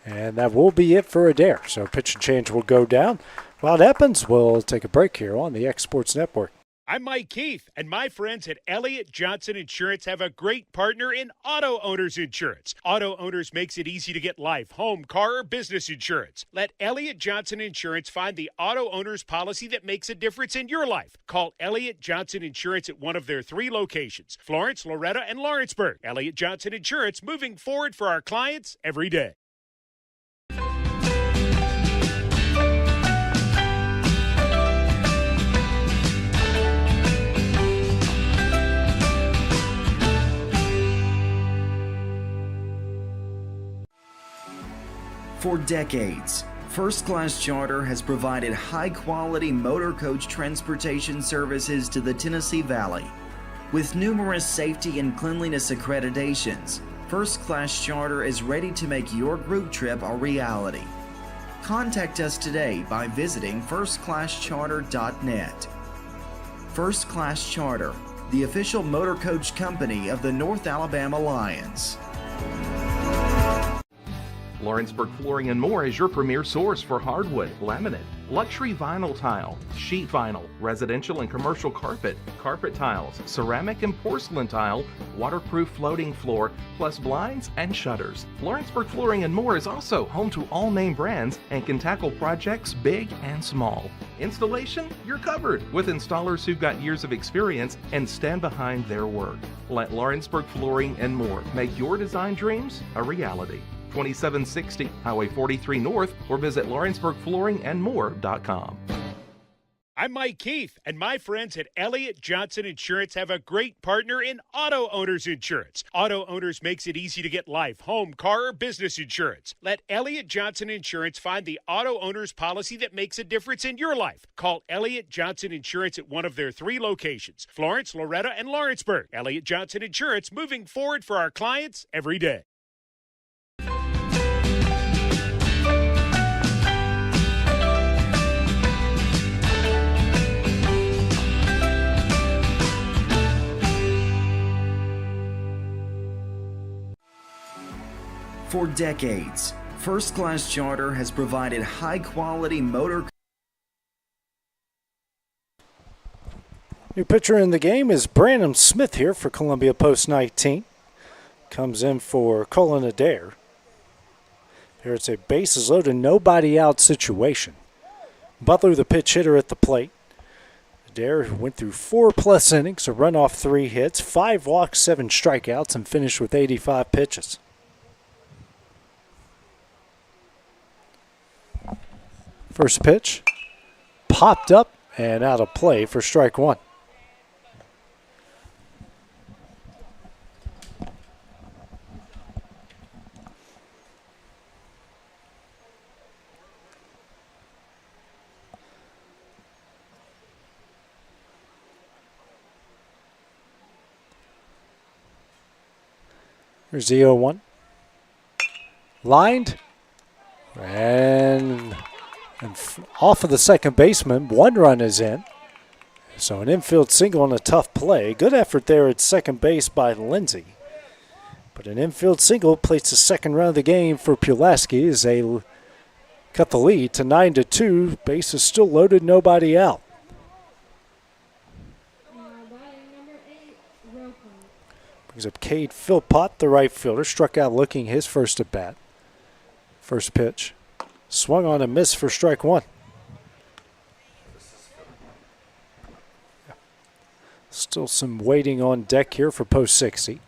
And that will be it for Adair. So pitch and change will go down. While it happens, we'll take a break here on the X Sports Network. I'm Mike Keith, and my friends at Elliott Johnson Insurance have a great partner in Auto Owners Insurance. Auto Owners makes it easy to get life, home, car, or business insurance. Let Elliott Johnson Insurance find the Auto Owners policy that makes a difference in your life. Call Elliott Johnson Insurance at one of their 3 locations, Florence, Loretta, and Lawrenceburg. Elliott Johnson Insurance, moving forward for our clients every day. For decades, First Class Charter has provided high-quality motor coach transportation services to the Tennessee Valley. With numerous safety and cleanliness accreditations, First Class Charter is ready to make your group trip a reality. Contact us today by visiting firstclasscharter.net. First Class Charter, the official motor coach company of the North Alabama Lions. Lawrenceburg Flooring and More is your premier source for hardwood, laminate, luxury vinyl tile, sheet vinyl, residential and commercial carpet, carpet tiles, ceramic and porcelain tile, waterproof floating floor, plus blinds and shutters. Lawrenceburg Flooring and More is also home to all name brands and can tackle projects big and small. Installation? You're covered with installers who've got years of experience and stand behind their work. Let Lawrenceburg Flooring and More make your design dreams a reality. 2760 Highway 43 North, or visit LawrenceburgFlooringandMore.com. I'm Mike Keith, and my friends at Elliott Johnson Insurance have a great partner in auto owners insurance. Auto owners makes it easy to get life, home, car, or business insurance. Let Elliott Johnson Insurance find the auto owner's policy that makes a difference in your life. Call Elliott Johnson Insurance at one of their 3 locations, Florence, Loretto, and Lawrenceburg. Elliott Johnson Insurance, moving forward for our clients every day. For decades, First Class Charter has provided high-quality motor. New pitcher in the game is Brandon Smith here for Columbia Post 19. Comes in for Colin Adair. Here it's a bases loaded, nobody out situation. Butler, the pitch hitter at the plate. Adair went through 4+ innings, a run off 3 hits, 5 walks, 7 strikeouts, and finished with 85 pitches. First pitch, popped up and out of play for strike 1. Here's the 0-1. Lined and off of the second baseman, 1 run is in. So an infield single on a tough play. Good effort there at second base by Lindsay. But an infield single placed the second run of the game for Pulaski as they cut the lead to 9-2. Base is still loaded, nobody out. Brings up Cade Philpott, the right fielder, struck out looking his first at bat. First pitch. Swung on and missed for strike 1. Still some waiting on deck here for post 60.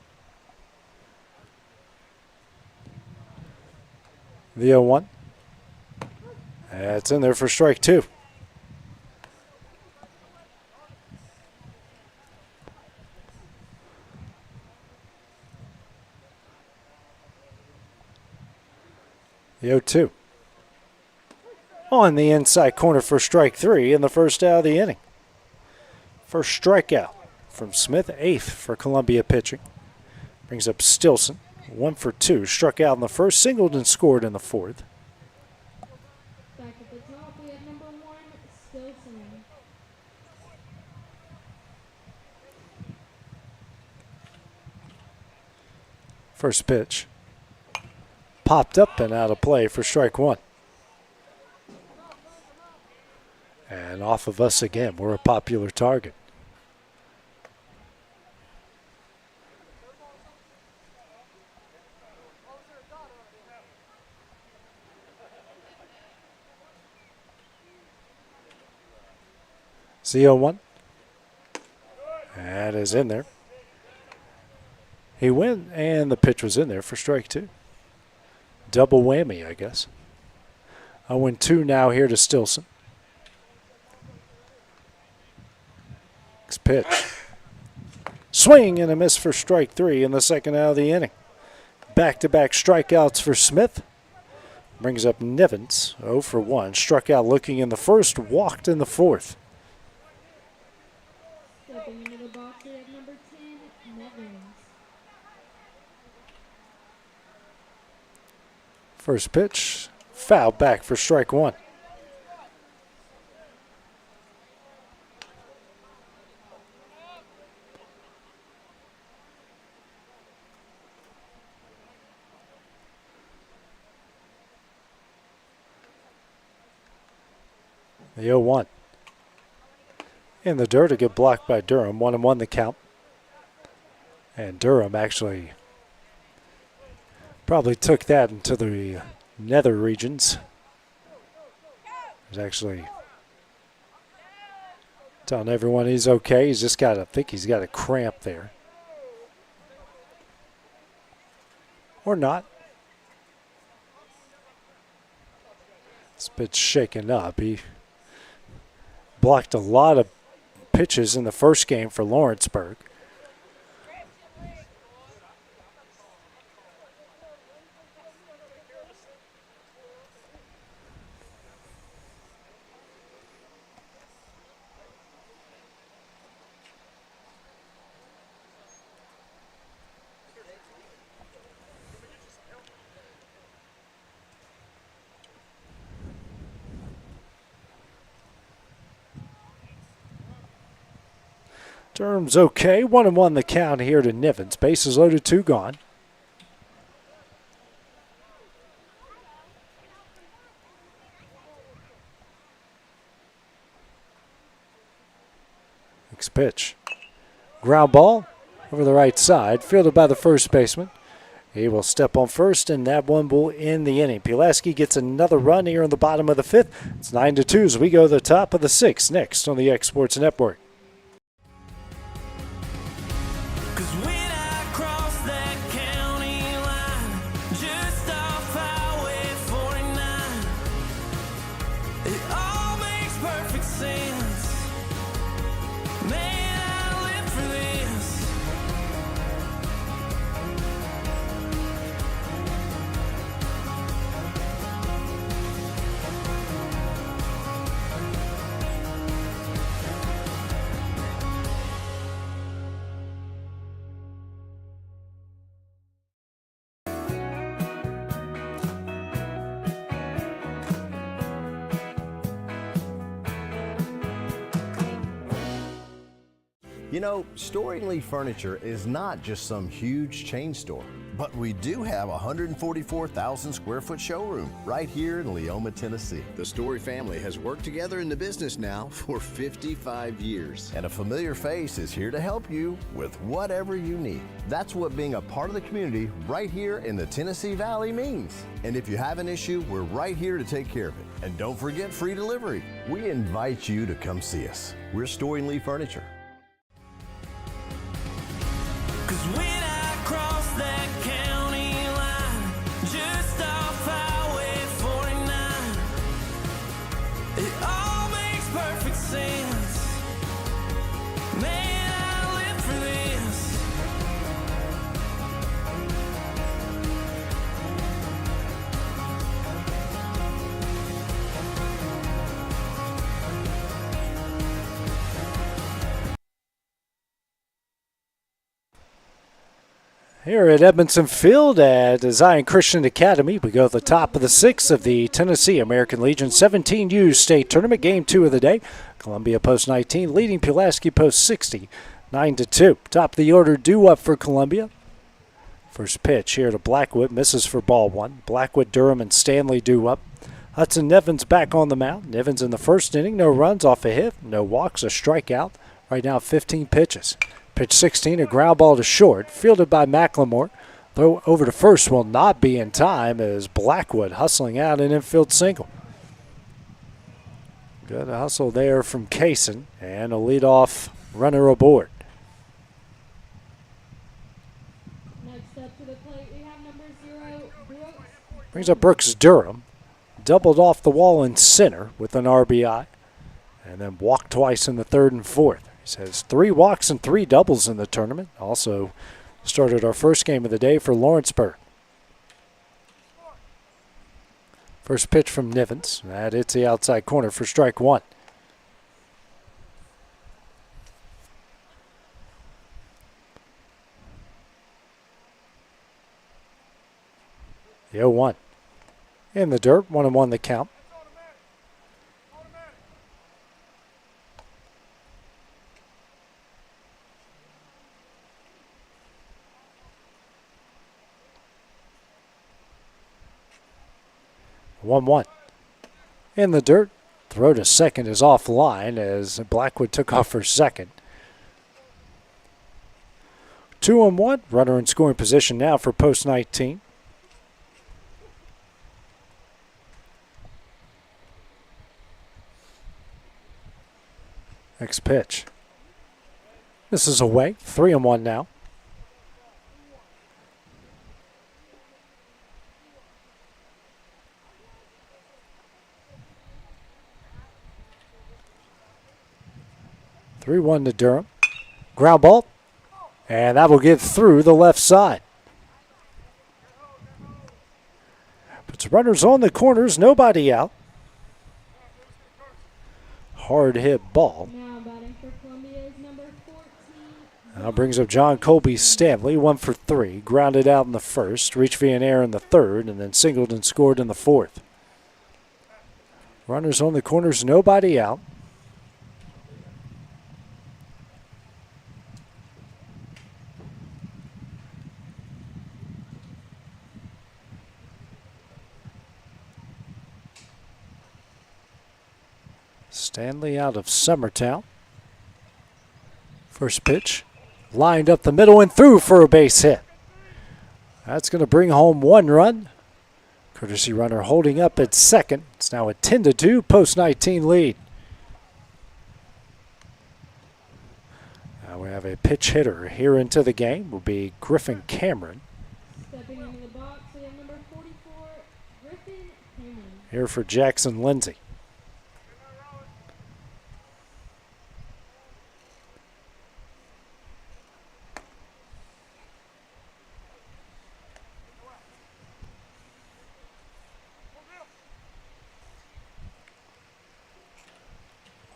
The 0-1. That's in there for strike 2. The 0-2. On the inside corner for strike 3 in the first out of the inning. First strikeout from Smith, 8th for Columbia pitching. Brings up Stilson, 1 for 2. Struck out in the first, singled and scored in the 4th. Back at the top, we have number 1, Stilson. First pitch. Popped up and out of play for strike 1. And off of us again. We're a popular target. Z01. That is in there. He went and the pitch was in there for strike 2. Double whammy, I guess. 0-2 now here to Stilson. Next pitch. Swing and a miss for strike 3 in the second out of the inning. Back-to-back strikeouts for Smith. Brings up Nevins, 0 for 1. Struck out looking in the first, walked in the 4th. Stepping into the box, we have number 10, Nevins. First pitch, foul back for strike 1. The 0-1. In the dirt to get blocked by Durham. 1-1 the count. And Durham actually probably took that into the nether regions. He's actually telling everyone he's okay. He's just got, I think he's got a cramp there. Or not. This bit's shaken up. He blocked a lot of pitches in the first game for Lawrenceburg. Durham's okay. 1-1 the count here to Nivens. Bases loaded, 2 gone. Next pitch. Ground ball over the right side, fielded by the first baseman. He will step on first, and that one will end the inning. Pulaski gets another run here in the bottom of the 5th. It's 9-2 as we go to the top of the 6th next on the X Sports Network. You know, Storing Lee Furniture is not just some huge chain store, but we do have a 144,000 square foot showroom right here in Leoma, Tennessee. The Story family has worked together in the business now for 55 years. And a familiar face is here to help you with whatever you need. That's what being a part of the community right here in the Tennessee Valley means. And if you have an issue, we're right here to take care of it. And don't forget free delivery. We invite you to come see us. We're Storing Lee Furniture. Here at Edmonson Field at Zion Christian Academy, we go to the top of the 6th of the Tennessee American Legion 17U State Tournament. Game 2 of the day. Columbia post 19 leading Pulaski post 60, 9-2. Top of the order due up for Columbia. First pitch here to Blackwood, misses for ball 1. Blackwood, Durham, and Stanley due up. Hudson Nevins back on the mound. Nevins in the first inning, no runs off a hit, no walks, a strikeout. Right now 15 pitches. Pitch 16, a ground ball to short, fielded by McLemore. Throw over to first will not be in time as Blackwood hustling out an infield single. Good hustle there from Kaysen, and a leadoff runner aboard. Next up to the plate, we have number 0, Brooks. Brings up Brooks Durham. Doubled off the wall in center with an RBI, and then walked twice in the 3rd and 4th. He has 3 walks and 3 doubles in the tournament. Also started our first game of the day for Lawrenceburg. First pitch from Nivens. That hits the outside corner for strike 1. The 0-1. In the dirt, 1-1 the count. One. In the dirt. Throw to second is offline as Blackwood took off for second. 2-1. Runner in scoring position now for post 19. Next pitch. This is away. 3-1 now. 3-1 to Durham. Ground ball. And that will get through the left side. Puts runners on the corners, nobody out. Hard hit ball. Now batting for Columbia is number 14. Now brings up John Colby Stanley, 1 for 3. Grounded out in the first, reached via an error in the third, and then singled and scored in the fourth. Runners on the corners, nobody out. Stanley out of Summertown. First pitch, lined up the middle and through for a base hit. That's going to bring home 1 run. Courtesy runner holding up at second. It's now a 10-2 post-19 lead. Now we have a pitch hitter here into the game. Will be Griffin Cameron. Stepping into the box, we have number 44, Griffin Cameron. Here for Jackson Lindsay.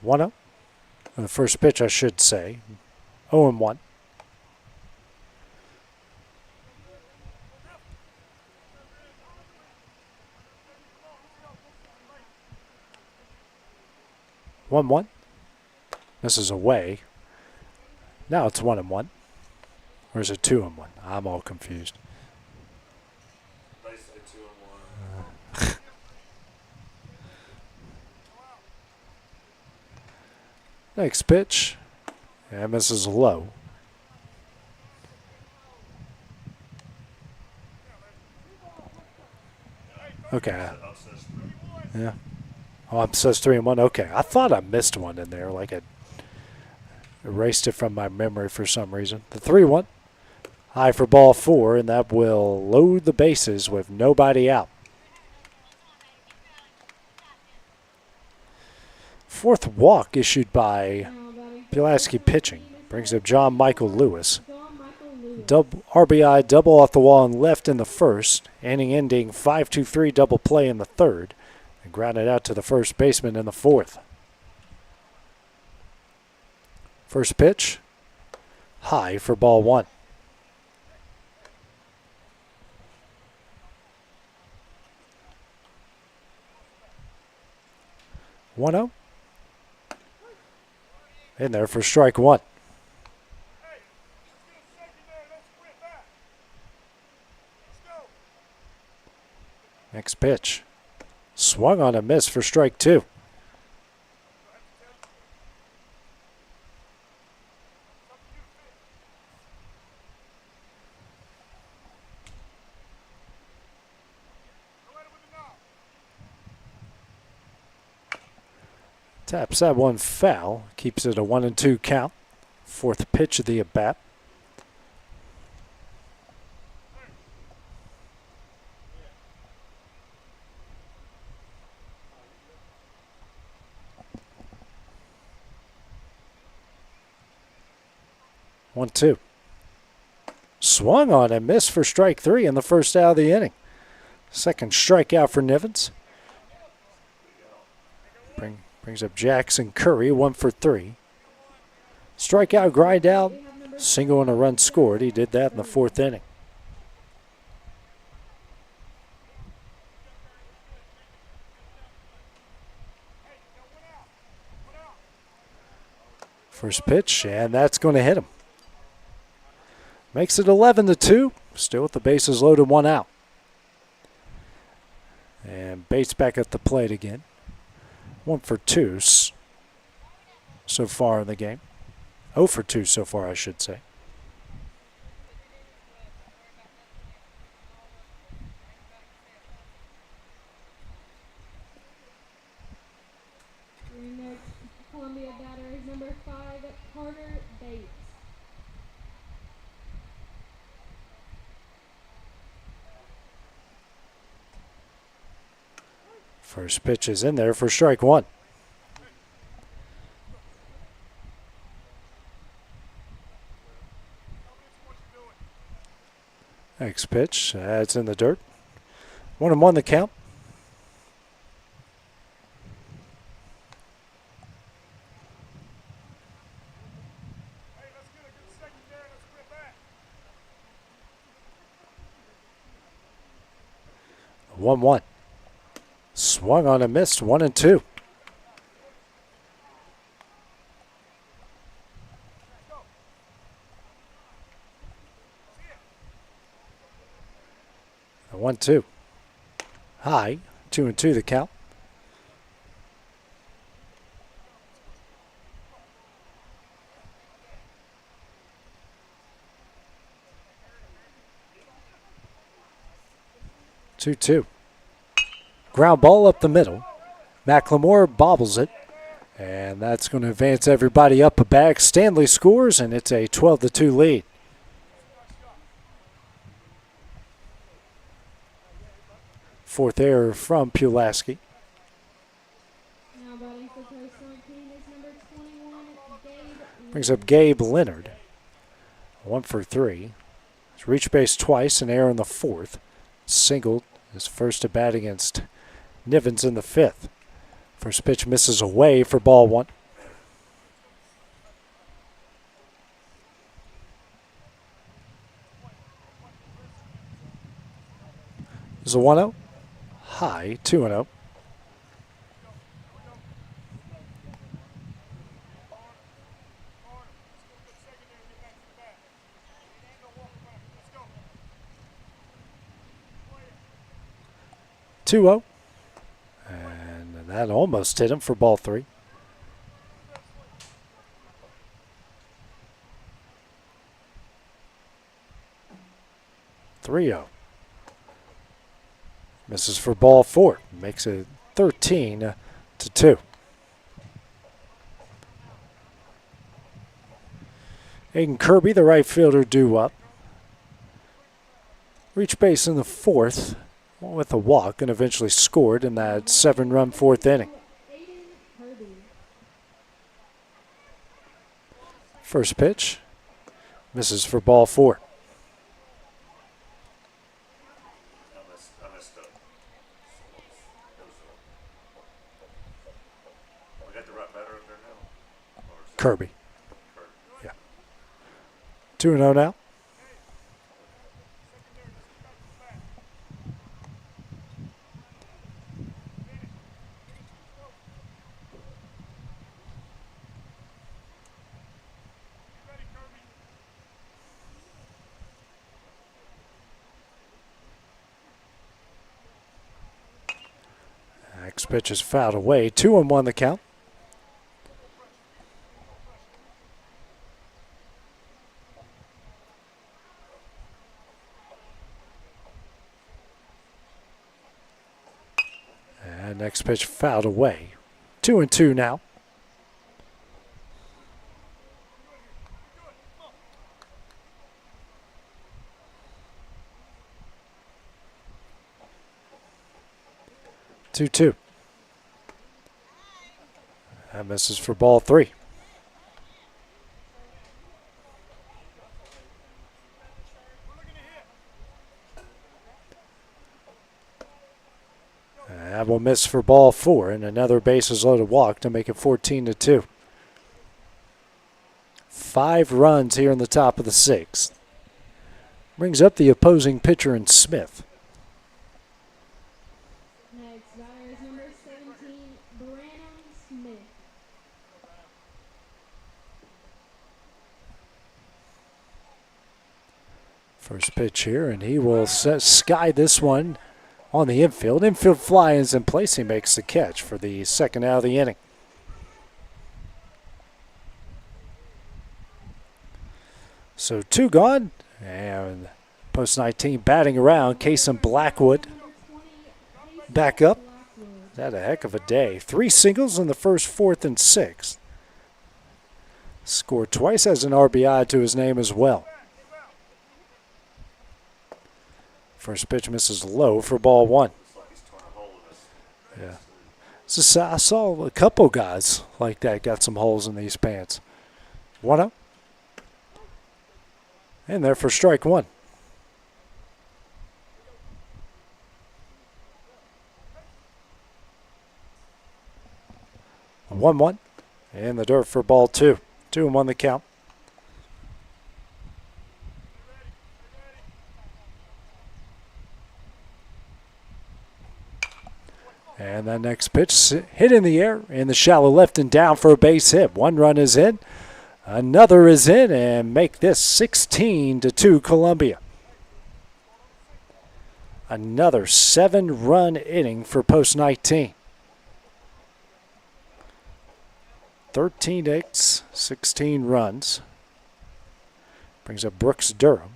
One-up. The first pitch, I should say. 0-1. One. This is away. Now it's 1-1. Or is it 2-1? I'm all confused. They say 2-1. Next pitch. And this is low. Okay. Yeah. Oh, it says 3-1. Okay. I thought I missed one in there, like I erased it from my memory for some reason. The 3-1. High for ball 4, and that will load the bases with nobody out. Fourth walk issued by Pulaski pitching. Brings up John Michael Lewis. RBI double off the wall and left in the first. Ending 5-2-3 double play in the third. And grounded out to the first baseman in the fourth. First pitch. High for ball 1. One-0. In there for strike 1. Next pitch. Swung on a miss for strike 2. Taps that one foul. Keeps it a 1-2 count. Fourth pitch of the at-bat. One, two. Swung on and missed for strike 3 in the first out of the inning. Second strikeout for Nivens. Brings up Jackson Curry, 1 for 3. Strikeout, grind out, single and a run scored. He did that in the fourth inning. First pitch, and that's going to hit him. Makes it 11-2. Still with the bases loaded, 1 out. And Bates back at the plate again. 1 for 2 so far in the game. 0 for 2 so far, I should say. Your next Columbia batter is number 5, Carter Bates. First pitch is in there for strike 1. Next pitch, that's in the dirt. 1-1 the count. One. Swung on and missed. 1-2. A 1-2. High. 2-2 the count. Two. Ground ball up the middle. McLemore bobbles it. And that's going to advance everybody up a bag. Stanley scores, and it's a 12-2 lead. Fourth error from Pulaski. Now batting for post 19 is number 21, Gabe. Brings up Gabe Leonard. 1 for 3. He's reached base twice, an error in the fourth. Singled his first at bat against Nivens in the fifth. First pitch misses away for ball 1. There's a 1-0. High, 2-0. And that almost hit him for ball 3. Three-0. Misses for ball 4. Makes it 13-2. Aiden Kirby, the right fielder, due up. Reached base in the fourth with a walk and eventually scored in that 7-run fourth inning. First pitch. Misses for ball 4. Kirby. Yeah. 2-0 now. Next pitch is fouled away. 2-1 the count. And next pitch fouled away. 2-2 now. Two. That misses for ball 3. That will miss for ball 4, and another bases loaded walk to make it 14-2. 5 runs here in the top of the 6th. Brings up the opposing pitcher in Smith. Next batter is number 17, Brandon Smith. First pitch here, and he will sky this one on the infield. Infield fly is in place. He makes the catch for the second out of the inning. So 2 gone, and post 19 batting around. Kason Blackwood back up. That a heck of a day. 3 singles in the first, 4th, and 6th. Scored twice, as an RBI to his name as well. First pitch misses low for ball 1. Yeah. So I saw a couple guys like that got some holes in these pants. 1-0. And there for strike 1. 1-1 in the dirt for ball 2. 2-1 the count. And that next pitch hit in the air in the shallow left and down for a base hit. 1 run is in. Another is in, and make this 16-2 Columbia. Another 7-run inning for post 19. 13 hits, 16 runs. Brings up Brooks Durham.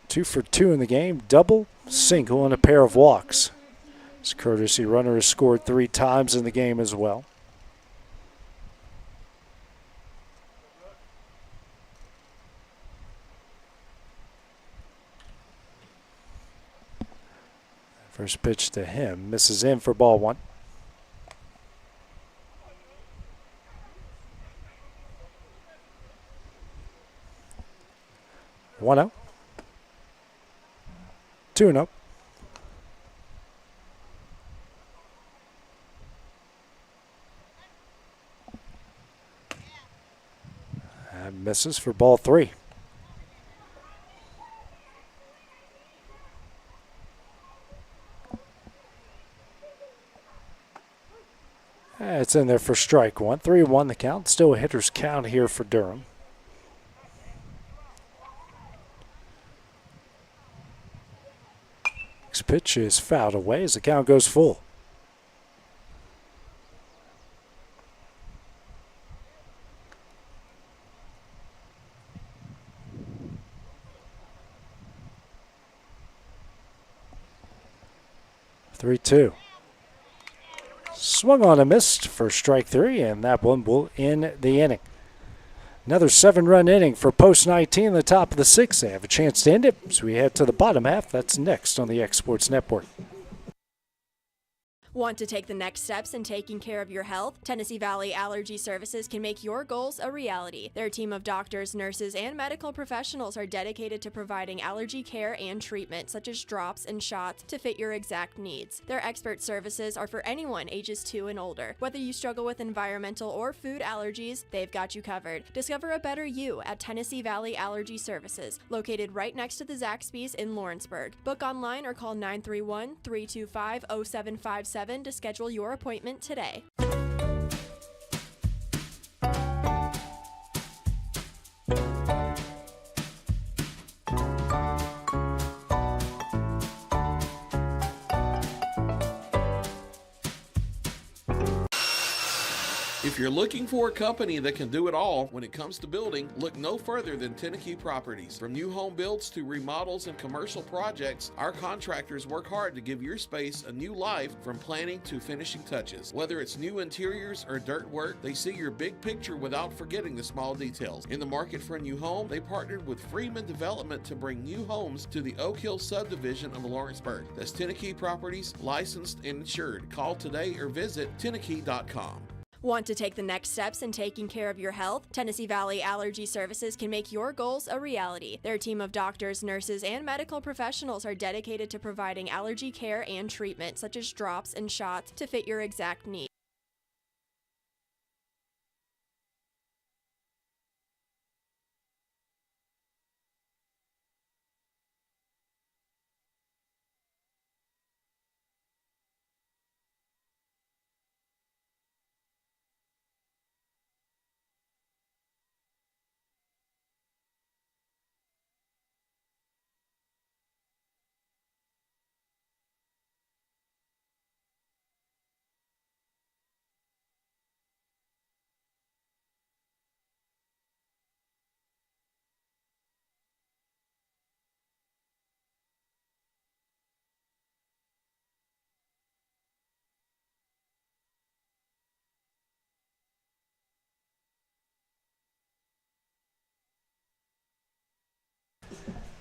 2 for 2 in the game, double, single, and a pair of walks. This courtesy runner has scored 3 times in the game as well. First pitch to him, misses in for ball 1. One out. 2-0. And misses for ball 3. It's in there for strike 1. 3-1 the count. Still a hitter's count here for Durham. Next pitch is fouled away as the count goes full. Three-two. Swung on and missed for strike 3, and that one will end the inning. Another 7-run inning for post 19 in the top of the 6th. They have a chance to end it, so we head to the bottom half. That's next on the X Sports Network. Want to take the next steps in taking care of your health? Tennessee Valley Allergy Services can make your goals a reality. Their team of doctors, nurses, and medical professionals are dedicated to providing allergy care and treatment, such as drops and shots, to fit your exact needs. Their expert services are for anyone ages 2 and older. Whether you struggle with environmental or food allergies, they've got you covered. Discover a better you at Tennessee Valley Allergy Services, located right next to the Zaxby's in Lawrenceburg. Book online or call 931-325-0757 to schedule your appointment today. If you're looking for a company that can do it all when it comes to building, look no further than Tennessee Properties. From new home builds to remodels and commercial projects, our contractors work hard to give your space a new life from planning to finishing touches. Whether it's new interiors or dirt work, they see your big picture without forgetting the small details. In the market for a new home, they partnered with Freeman Development to bring new homes to the Oak Hill subdivision of Lawrenceburg. That's Tennessee Properties, licensed and insured. Call today or visit tennessee.com. Want to take the next steps in taking care of your health? Tennessee Valley Allergy Services can make your goals a reality. Their team of doctors, nurses, and medical professionals are dedicated to providing allergy care and treatment, such as drops and shots, to fit your exact needs.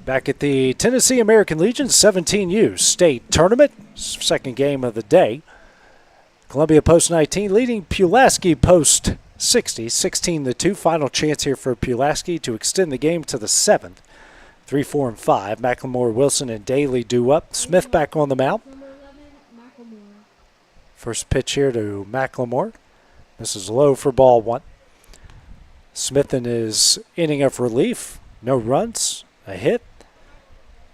Back at the Tennessee American Legion 17U State Tournament, second game of the day. Columbia Post 19 leading Pulaski Post 60, 16-2. Final chance here for Pulaski to extend the game to the 7th. 3, 4, and 5. McLemore, Wilson, and Daly do up. Smith back on the mound. First pitch here to McLemore. This is low for ball 1. Smith in his inning of relief. No runs, a hit.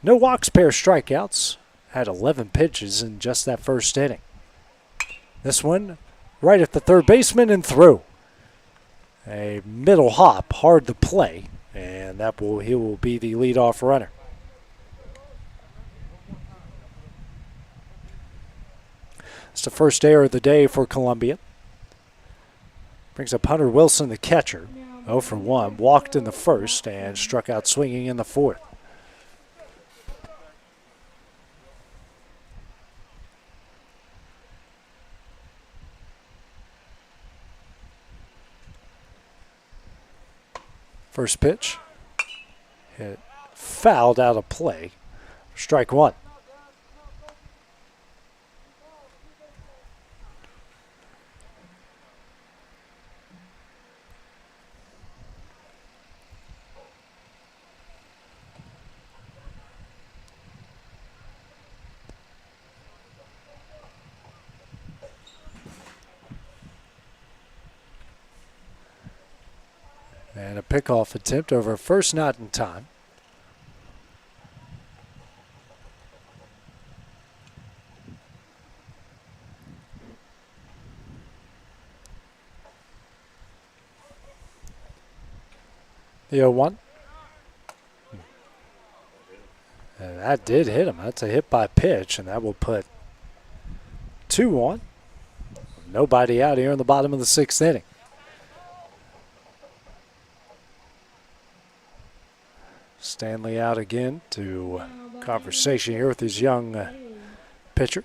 No walks, pair strikeouts. Had 11 pitches in just that first inning. This one right at the third baseman and through. A middle hop, hard to play, and he will be the leadoff runner. It's the first error of the day for Columbia. Brings up Hunter Wilson, the catcher. 0 for 1, walked in the first and struck out swinging in the fourth. First pitch, hit fouled out of play. Strike 1. And a pickoff attempt over first, not in time. The 0-1. And that did hit him. That's a hit by pitch, and that will put 2 on. Nobody out here in the bottom of the 6th inning. Stanley out again to conversation here with his young pitcher.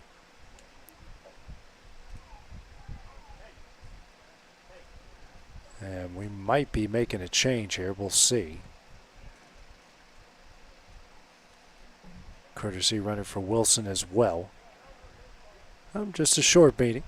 And we might be making a change here. We'll see. Courtesy runner for Wilson as well. Just a short meeting.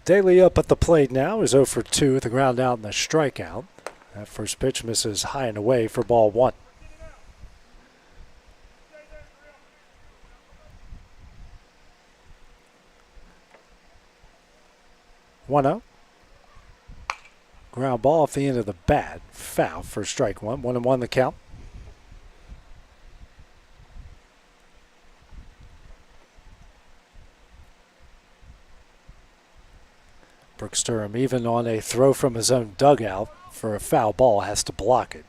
Daly up at the plate now is 0 for 2 with the ground out and the strikeout. That first pitch misses high and away for ball 1. One-0. Ground ball off the end of the bat. Foul for strike 1. 1-1 the count. Brooks Durham, even on a throw from his own dugout for a foul ball, has to block it.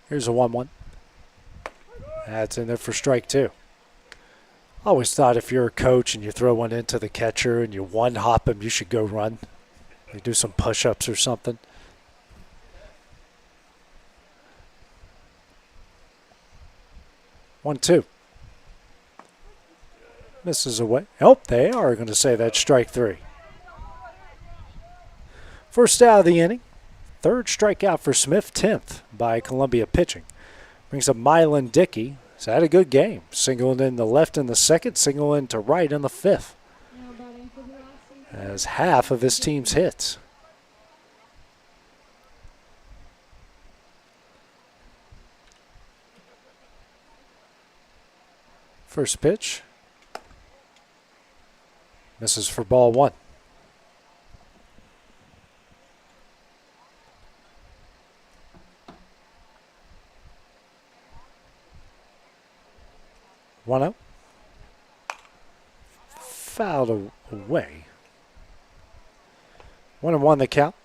Here's a 1-1. That's in there for strike 2. Always thought if you're a coach and you throw one into the catcher and you one-hop him, you should go run. You do some push-ups or something. One, two. Misses away. Oh, they are going to say that's strike 3. First out of the inning. Third strikeout for Smith, 10th by Columbia pitching. Brings up Mylan Dickey. He's had a good game. Singling in the left in the second, singling to right in the 5th. As half of his team's hits. First pitch. Misses for ball 1. One out. Fouled away. 1-1 the count.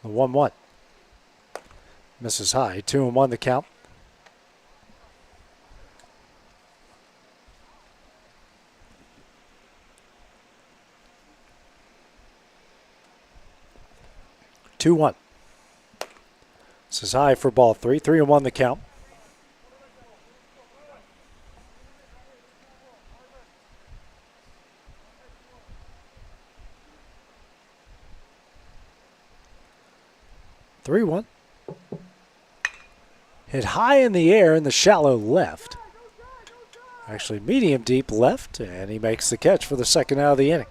The 1-1. Misses high. 2-1 the count. 2-1. This is high for ball 3. 3-1 the count. Hit high in the air in the shallow left. Actually medium deep left, and he makes the catch for the second out of the inning.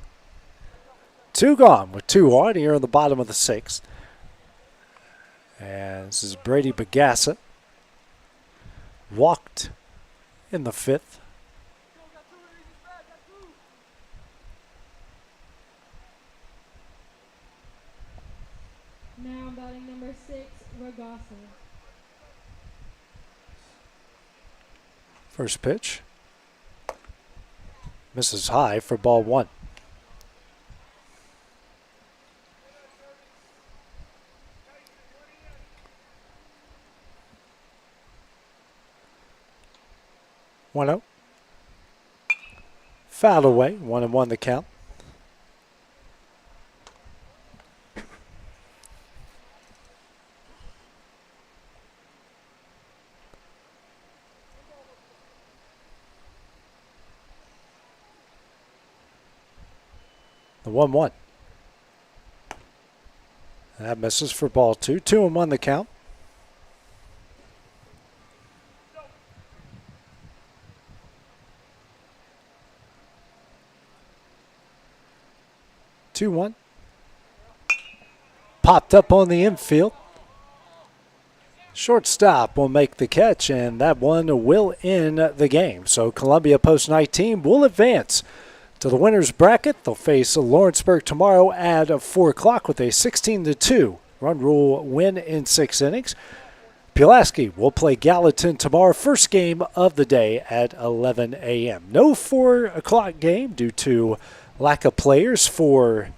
2 gone with 2 on here in the bottom of the 6th. And this is Brady Bagassa. Walked in the 5th. Now batting number 6, Ragasa. First pitch. Misses high for ball 1. One out. Fouled away. 1-1 the count. The 1-1. That misses for ball 2. 2-1 the count. Popped up on the infield. Shortstop will make the catch, and that one will end the game. So Columbia Post 19 will advance to the winner's bracket. They'll face Lawrenceburg tomorrow at 4 o'clock with a 16-2 run rule win in 6 innings. Pulaski will play Gallatin tomorrow, first game of the day at 11 a.m. No 4 o'clock game due to lack of players for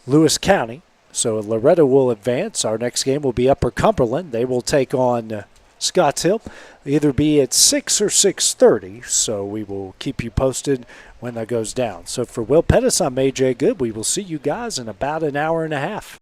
Lewis County. So Loretto will advance. Our next game will be Upper Cumberland. They will take on Scottshill. Either be at 6 or 6:30. So we will keep you posted when that goes down. So for Will Pettis, I'm AJ Good. We will see you guys in about an hour and a half.